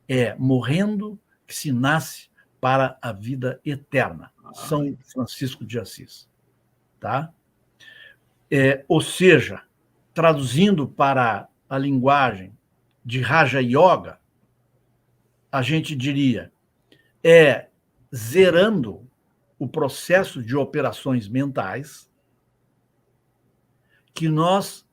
é morrendo que se nasce para a vida eterna. São Francisco de Assis. Tá? Ou seja, traduzindo para a linguagem de Raja Yoga, a gente diria, zerando o processo de operações mentais que nós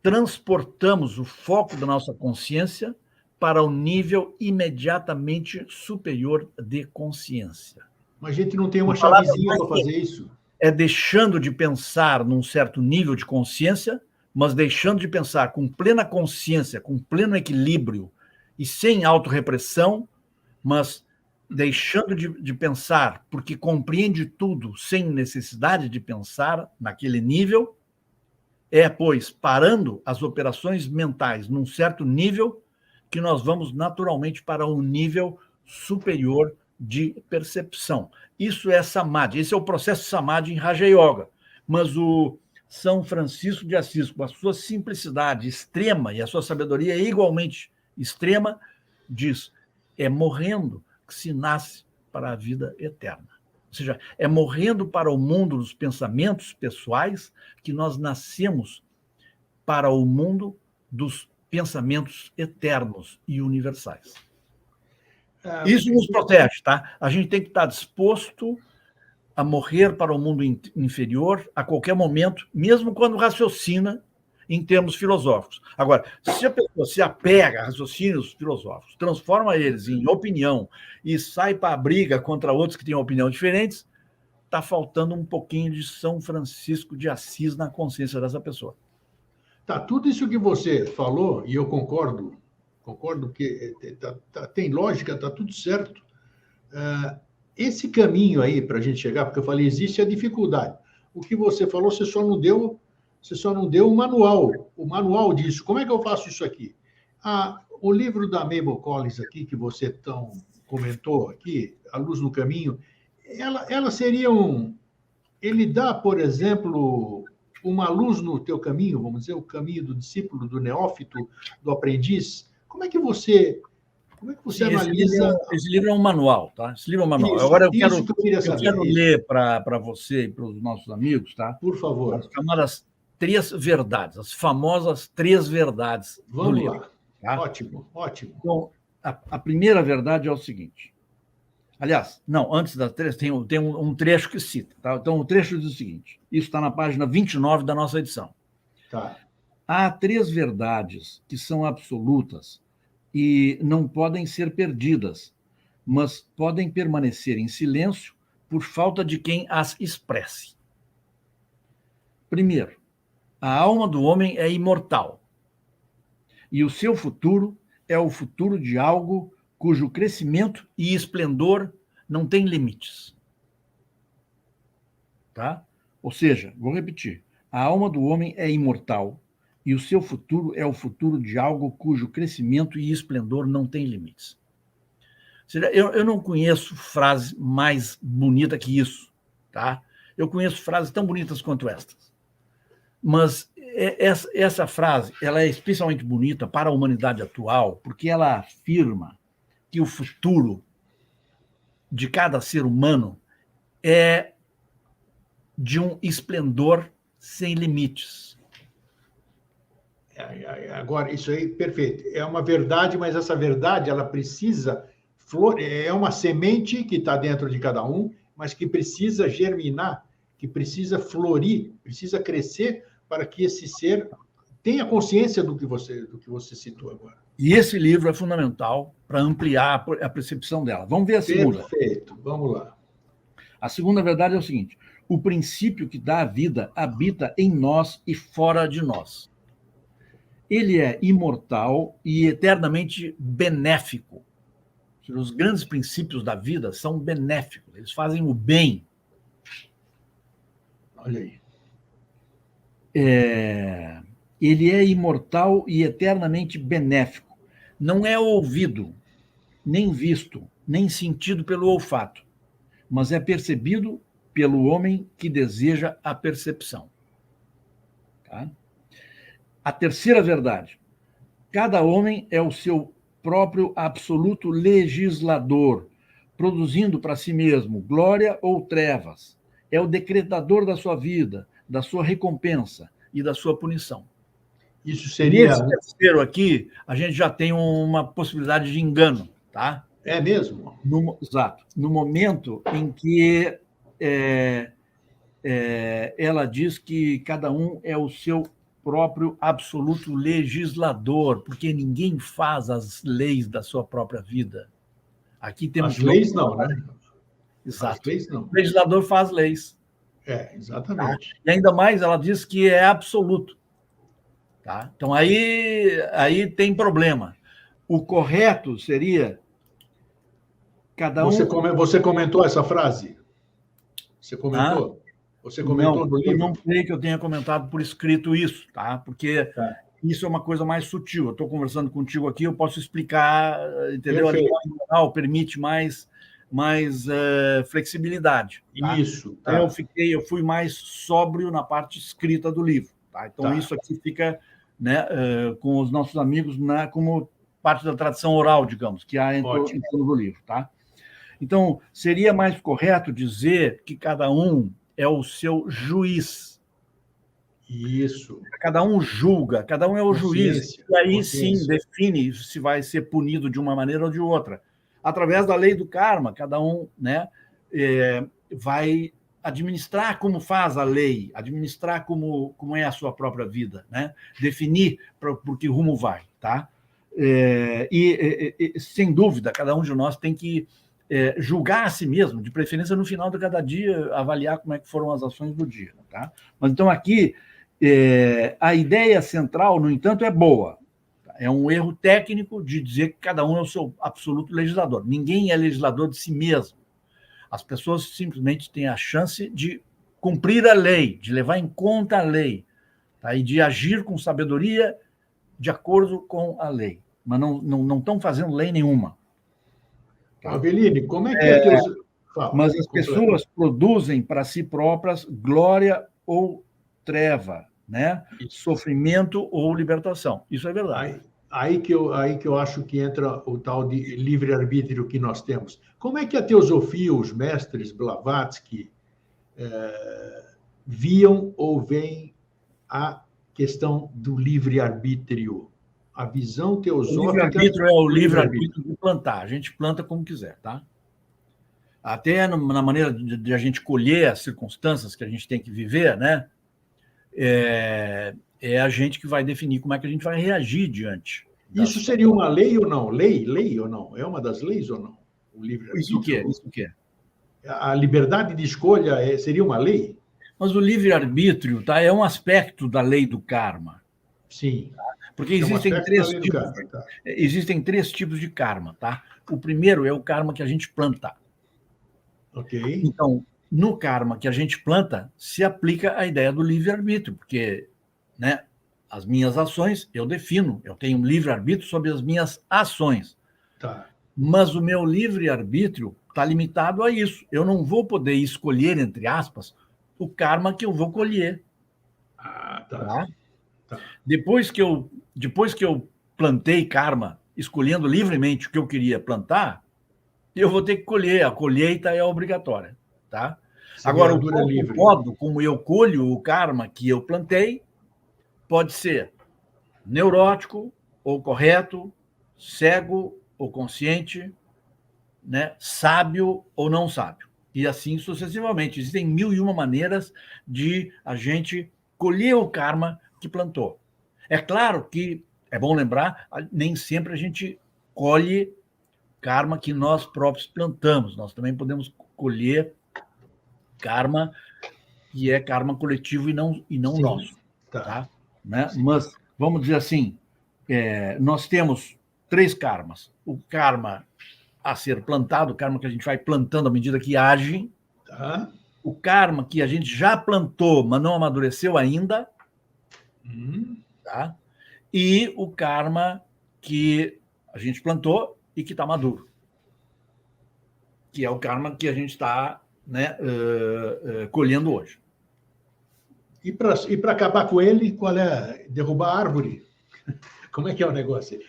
transportamos o foco da nossa consciência para o nível imediatamente superior de consciência. Mas a gente não tem uma chavezinha para fazer isso. É deixando de pensar num certo nível de consciência, mas deixando de pensar com plena consciência, com pleno equilíbrio e sem autorrepressão, mas deixando de pensar porque compreende tudo sem necessidade de pensar naquele nível, pois, parando as operações mentais num certo nível, que nós vamos naturalmente para um nível superior de percepção. Isso é Samadhi, esse é o processo Samadhi em Raja Yoga. Mas o São Francisco de Assis, com a sua simplicidade extrema e a sua sabedoria igualmente extrema, diz: é morrendo que se nasce para a vida eterna. Ou seja, é morrendo para o mundo dos pensamentos pessoais que nós nascemos para o mundo dos pensamentos eternos e universais. Isso nos protege, tá? A gente tem que estar disposto a morrer para o mundo inferior a qualquer momento, mesmo quando raciocina em termos filosóficos. Agora, se a pessoa se apega a raciocínios filosóficos, transforma eles em opinião e sai para a briga contra outros que têm opinião diferentes, está faltando um pouquinho de São Francisco de Assis na consciência dessa pessoa. Tá, tudo isso que você falou, e eu concordo que tem lógica, está tudo certo. Esse caminho aí para a gente chegar, porque eu falei, existe a dificuldade. O que você falou, você só não deu o manual disso. Como é que eu faço isso aqui? O livro da Mabel Collins aqui, que você comentou aqui, A Luz no Caminho, ela seria ele dá, por exemplo, uma luz no teu caminho, vamos dizer, o caminho do discípulo, do neófito, do aprendiz. Como é que você analisa... Esse livro é um manual, tá? Esse livro é um manual. Isso, agora eu quero ler para você e para os nossos amigos, tá? Por favor. As chamadas 3 verdades, as famosas 3 verdades do livro. Vamos lá. Tá? Ótimo. Então, a primeira verdade é o seguinte. Aliás, não, antes das 3, tem um trecho que cita. Tá? Então, o trecho diz o seguinte. Isso está na página 29 da nossa edição. Tá. Há 3 verdades que são absolutas e não podem ser perdidas, mas podem permanecer em silêncio por falta de quem as expresse. Primeiro, a alma do homem é imortal e o seu futuro é o futuro de algo cujo crescimento e esplendor não tem limites. Tá? Ou seja, vou repetir, a alma do homem é imortal e o seu futuro é o futuro de algo cujo crescimento e esplendor não tem limites. Ou seja, eu não conheço frase mais bonita que isso. Tá? Eu conheço frases tão bonitas quanto estas. Mas essa frase ela é especialmente bonita para a humanidade atual, porque ela afirma que o futuro de cada ser humano é de um esplendor sem limites. Agora, isso aí, perfeito. É uma verdade, mas essa verdade, ela precisa... É uma semente que está dentro de cada um, mas que precisa germinar, que precisa florir, precisa crescer para que esse ser tenha consciência do que você citou agora. E esse livro é fundamental para ampliar a percepção dela. Vamos ver a segunda. Perfeito, vamos lá. A segunda verdade é o seguinte: o princípio que dá a vida habita em nós e fora de nós. Ele é imortal e eternamente benéfico. Ou Os grandes princípios da vida são benéficos, eles fazem o bem. Olha aí. Ele é imortal e eternamente benéfico. Não é ouvido, nem visto, nem sentido pelo olfato, mas é percebido pelo homem que deseja a percepção. Tá? A terceira verdade: cada homem é o seu próprio absoluto legislador, produzindo para si mesmo glória ou trevas. É o decretador da sua vida, da sua recompensa e da sua punição. Isso seria... Nesse terceiro aqui, a gente já tem uma possibilidade de engano, tá? É mesmo? Exato. No momento em que ela diz que cada um é o seu próprio absoluto legislador, porque ninguém faz as leis da sua própria vida. Aqui temos... As leis não, né? Exato. As leis não. O legislador faz leis. Exatamente. Tá? E ainda mais, ela diz que é absoluto. Tá? Então, aí tem problema. O correto seria cada um... Você comentou essa frase? Você comentou? Você comentou no livro? Eu não creio que eu tenha comentado por escrito isso, tá? Porque isso é uma coisa mais sutil. Eu estou conversando contigo aqui, eu posso explicar, entendeu? A linguagem moral permite mais flexibilidade. Tá? Isso. Tá. Eu fui mais sóbrio na parte escrita do livro. Tá? Então, isso aqui fica, né, com os nossos amigos como parte da tradição oral, digamos, que há em torno do livro. Tá? Então, seria mais correto dizer que cada um é o seu juiz. Isso. Cada um julga, cada um é o juiz. E aí, sim, define se vai ser punido de uma maneira ou de outra. Através da lei do karma, cada um, né, vai administrar como faz a lei, administrar como é a sua própria vida, né? Definir por que rumo vai. Tá? Sem dúvida, cada um de nós tem que julgar a si mesmo, de preferência no final de cada dia, avaliar como é que foram as ações do dia. Tá? Mas então aqui, a ideia central, no entanto, é boa. É um erro técnico de dizer que cada um é o seu absoluto legislador. Ninguém é legislador de si mesmo. As pessoas simplesmente têm a chance de cumprir a lei, de levar em conta a lei, tá? E de agir com sabedoria de acordo com a lei. Mas não estão fazendo lei nenhuma. Avelini, como é que é teus... Mas as pessoas produzem para si próprias glória ou treva, né? Sofrimento ou libertação. Isso é verdade. Aí que eu acho que entra o tal de livre-arbítrio que nós temos. Como é que a teosofia, os mestres Blavatsky, viam ou veem a questão do livre-arbítrio? A visão teosófica... O livre-arbítrio é o livre-arbítrio de plantar. A gente planta como quiser, tá? Até na maneira de a gente colher as circunstâncias que a gente tem que viver, né? É a gente que vai definir como é que a gente vai reagir diante. Isso seria uma lei ou não? Lei ou não? É uma das leis ou não? O livre-arbítrio. Isso o quê? A liberdade de escolha seria uma lei? Mas o livre-arbítrio, tá, é um aspecto da lei do karma. Sim. Porque existem três tipos de karma, tá? O primeiro é o karma que a gente planta. Ok. Então, no karma que a gente planta, se aplica a ideia do livre-arbítrio, porque, né, as minhas ações eu defino, eu tenho um livre-arbítrio sobre as minhas ações. Tá. Mas o meu livre-arbítrio está limitado a isso. Eu não vou poder escolher, entre aspas, o karma que eu vou colher. Tá. Tá? Depois que eu plantei karma, escolhendo livremente o que eu queria plantar, eu vou ter que colher. A colheita é obrigatória. Tá? Agora, o modo como eu colho o karma que eu plantei pode ser neurótico ou correto, cego ou consciente, né? Sábio ou não sábio. E assim sucessivamente. Existem 1001 maneiras de a gente colher o karma que plantou. É claro que, é bom lembrar, nem sempre a gente colhe karma que nós próprios plantamos. Nós também podemos colher karma que é karma coletivo e não nosso. Tá? Né? Mas, vamos dizer assim, nós temos 3 karmas. O karma a ser plantado, o karma que a gente vai plantando à medida que age, Tá. o karma que a gente já plantou, mas não amadureceu ainda, tá? E o karma que a gente plantou e que está maduro, que é o karma que a gente está, né, colhendo hoje. E para acabar com ele, qual é? Derrubar a árvore? Como é que é o negócio?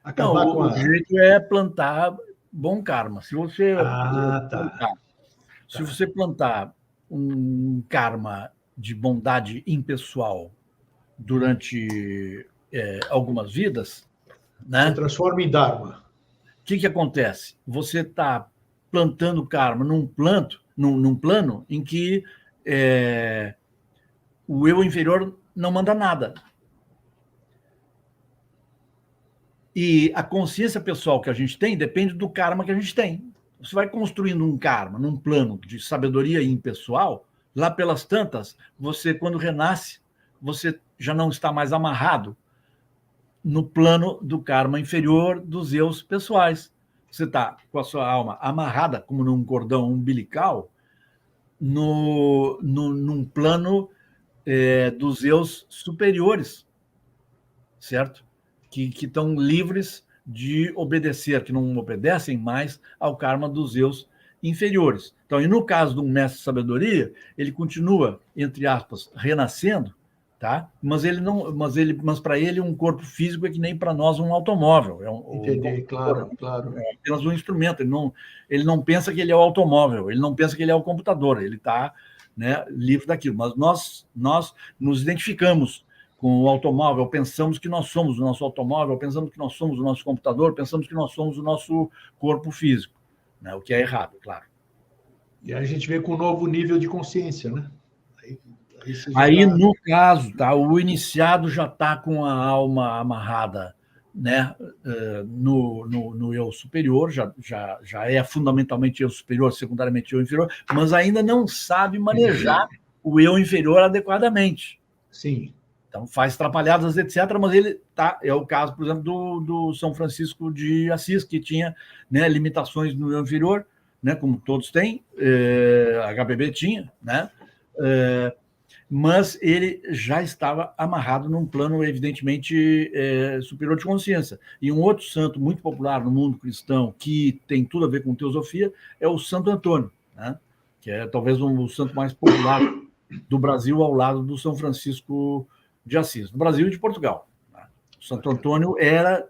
Acabar Não, com o jeito é plantar bom karma. Se você tá. se você plantar um karma de bondade impessoal durante algumas vidas, né? Você transforma em Dharma. O que acontece? Você está plantando karma num plano em que o eu inferior não manda nada. E a consciência pessoal que a gente tem depende do karma que a gente tem. Você vai construindo um karma num plano de sabedoria impessoal, lá pelas tantas, você, quando renasce, você já não está mais amarrado no plano do karma inferior dos eus pessoais. Você está com a sua alma amarrada, como num cordão umbilical, num plano dos eus superiores, certo? Que estão livres de obedecer, que não obedecem mais ao karma dos eus inferiores. Então, e no caso de um mestre de sabedoria, ele continua, entre aspas, renascendo, tá? Mas para ele um corpo físico é que nem para nós um automóvel. Entendi, claro. É apenas um instrumento. Ele não pensa que ele é o automóvel, ele não pensa que ele é o computador, ele está, né, livre daquilo. Mas nós nos identificamos com o automóvel, pensamos que nós somos o nosso automóvel, pensamos que nós somos o nosso computador, pensamos que nós somos o nosso corpo físico, né? O que é errado, claro. E aí a gente vê com um novo nível de consciência, né? Aí no caso, tá, o iniciado já está com a alma amarrada, né, no eu superior, já é fundamentalmente eu superior, secundariamente eu inferior, mas ainda não sabe manejar o eu inferior adequadamente. Sim. Então, faz trapalhadas, etc., mas ele tá. É o caso, por exemplo, do São Francisco de Assis, que tinha, né, limitações no eu inferior, né, como todos têm, HPB tinha, né, mas ele já estava amarrado num plano, evidentemente, superior de consciência. E um outro santo muito popular no mundo cristão, que tem tudo a ver com teosofia, é o Santo Antônio, né, que é talvez o santo mais popular do Brasil, ao lado do São Francisco de Assis, do Brasil e de Portugal. O Santo Antônio era,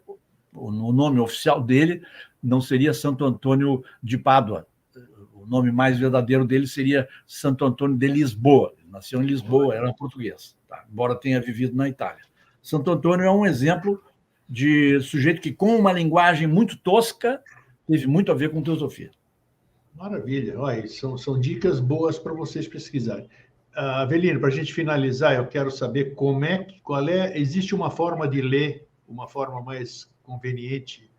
o nome oficial dele não seria Santo Antônio de Pádua, o nome mais verdadeiro dele seria Santo Antônio de Lisboa. Ele nasceu em Lisboa, era português, tá? Embora tenha vivido na Itália. Santo Antônio é um exemplo de sujeito que, com uma linguagem muito tosca, teve muito a ver com teosofia. Maravilha. Olha, são dicas boas para vocês pesquisarem. Avelino, para a gente finalizar, eu quero saber existe uma forma de ler, uma forma mais conveniente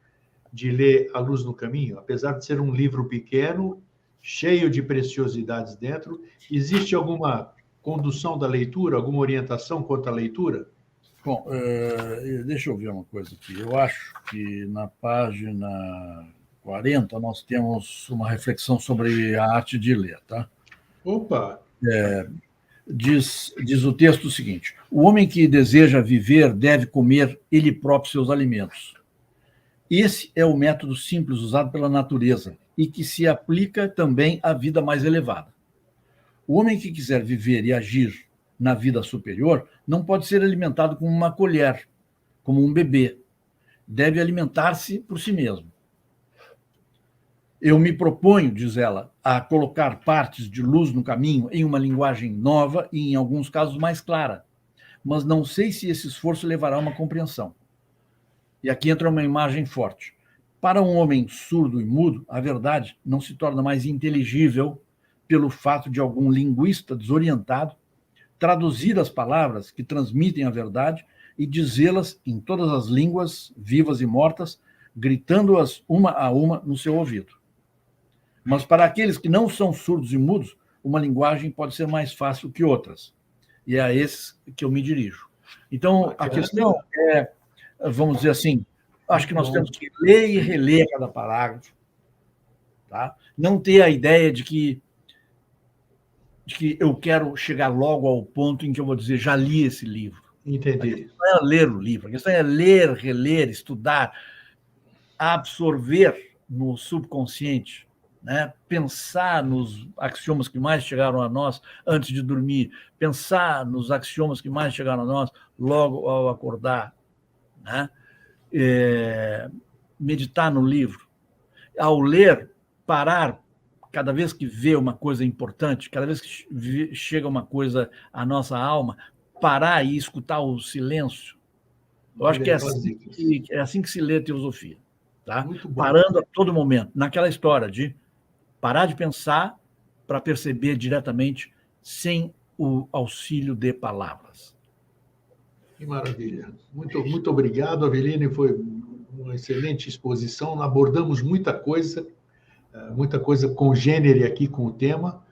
de ler A Luz no Caminho? Apesar de ser um livro pequeno, cheio de preciosidades dentro, existe alguma condução da leitura, alguma orientação quanto à leitura? Bom, deixa eu ver uma coisa aqui. Eu acho que na página 40 nós temos uma reflexão sobre a arte de ler, tá? Opa! Diz o texto o seguinte: o homem que deseja viver deve comer ele próprio seus alimentos. Esse é o método simples usado pela natureza e que se aplica também à vida mais elevada. O homem que quiser viver e agir na vida superior não pode ser alimentado com uma colher, como um bebê. Deve alimentar-se por si mesmo. Eu me proponho, diz ela, a colocar partes de luz no caminho em uma linguagem nova e, em alguns casos, mais clara. Mas não sei se esse esforço levará a uma compreensão. E aqui entra uma imagem forte. Para um homem surdo e mudo, a verdade não se torna mais inteligível pelo fato de algum linguista desorientado traduzir as palavras que transmitem a verdade e dizê-las em todas as línguas, vivas e mortas, gritando-as uma a uma no seu ouvido. Mas para aqueles que não são surdos e mudos, uma linguagem pode ser mais fácil que outras. E é a esses que eu me dirijo. Então, a questão é, vamos dizer assim, Acho que nós temos que ler e reler cada parágrafo, tá? Não ter a ideia de que eu quero chegar logo ao ponto em que eu vou dizer, já li esse livro. Entendi. A questão é ler o livro, a questão é ler, reler, estudar, absorver no subconsciente, né? Pensar nos axiomas que mais chegaram a nós antes de dormir, pensar nos axiomas que mais chegaram a nós logo ao acordar, né? Meditar no livro. Ao ler, parar, cada vez que vê uma coisa importante, cada vez que chega uma coisa à nossa alma, parar e escutar o silêncio. Eu acho que é assim que se lê teosofia. Tá? Parando a todo momento, naquela história de parar de pensar para perceber diretamente sem o auxílio de palavras. Que maravilha. Muito obrigado, Aveline. Foi uma excelente exposição. Abordamos muita coisa congênere aqui com o tema.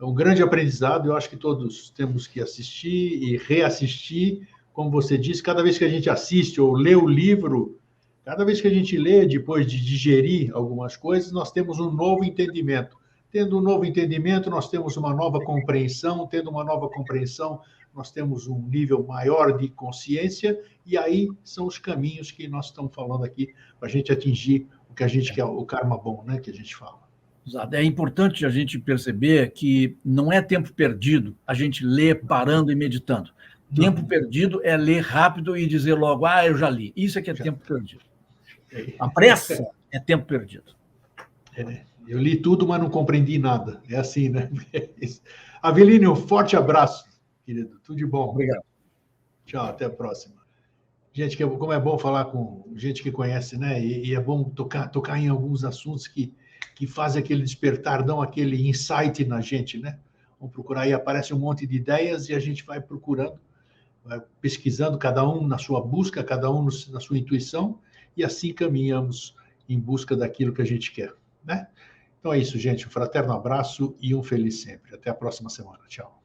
É um grande aprendizado. Eu acho que todos temos que assistir e reassistir. Como você disse, cada vez que a gente assiste ou lê o livro, cada vez que a gente lê, depois de digerir algumas coisas, nós temos um novo entendimento. Tendo um novo entendimento, nós temos uma nova compreensão. Tendo uma nova compreensão, nós temos um nível maior de consciência. E aí são os caminhos que nós estamos falando aqui para a gente atingir o que a gente quer, o karma bom, né, que a gente fala. Exato. É importante a gente perceber que não é tempo perdido a gente ler parando e meditando. Tempo perdido é ler rápido e dizer logo, eu já li. Isso é que é tempo perdido. A pressa é tempo perdido. Eu li tudo, mas não compreendi nada. É assim, né? Aveline, um forte abraço, querido. Tudo de bom. Obrigado. Tchau, até a próxima. Gente, como é bom falar com gente que conhece, né? E é bom tocar em alguns assuntos que fazem aquele despertar, dão aquele insight na gente, né? Vamos procurar aí, aparece um monte de ideias e a gente vai procurando, vai pesquisando, cada um na sua busca, cada um na sua intuição, e assim caminhamos em busca daquilo que a gente quer, né? Então é isso, gente. Um fraterno abraço e um feliz sempre. Até a próxima semana. Tchau.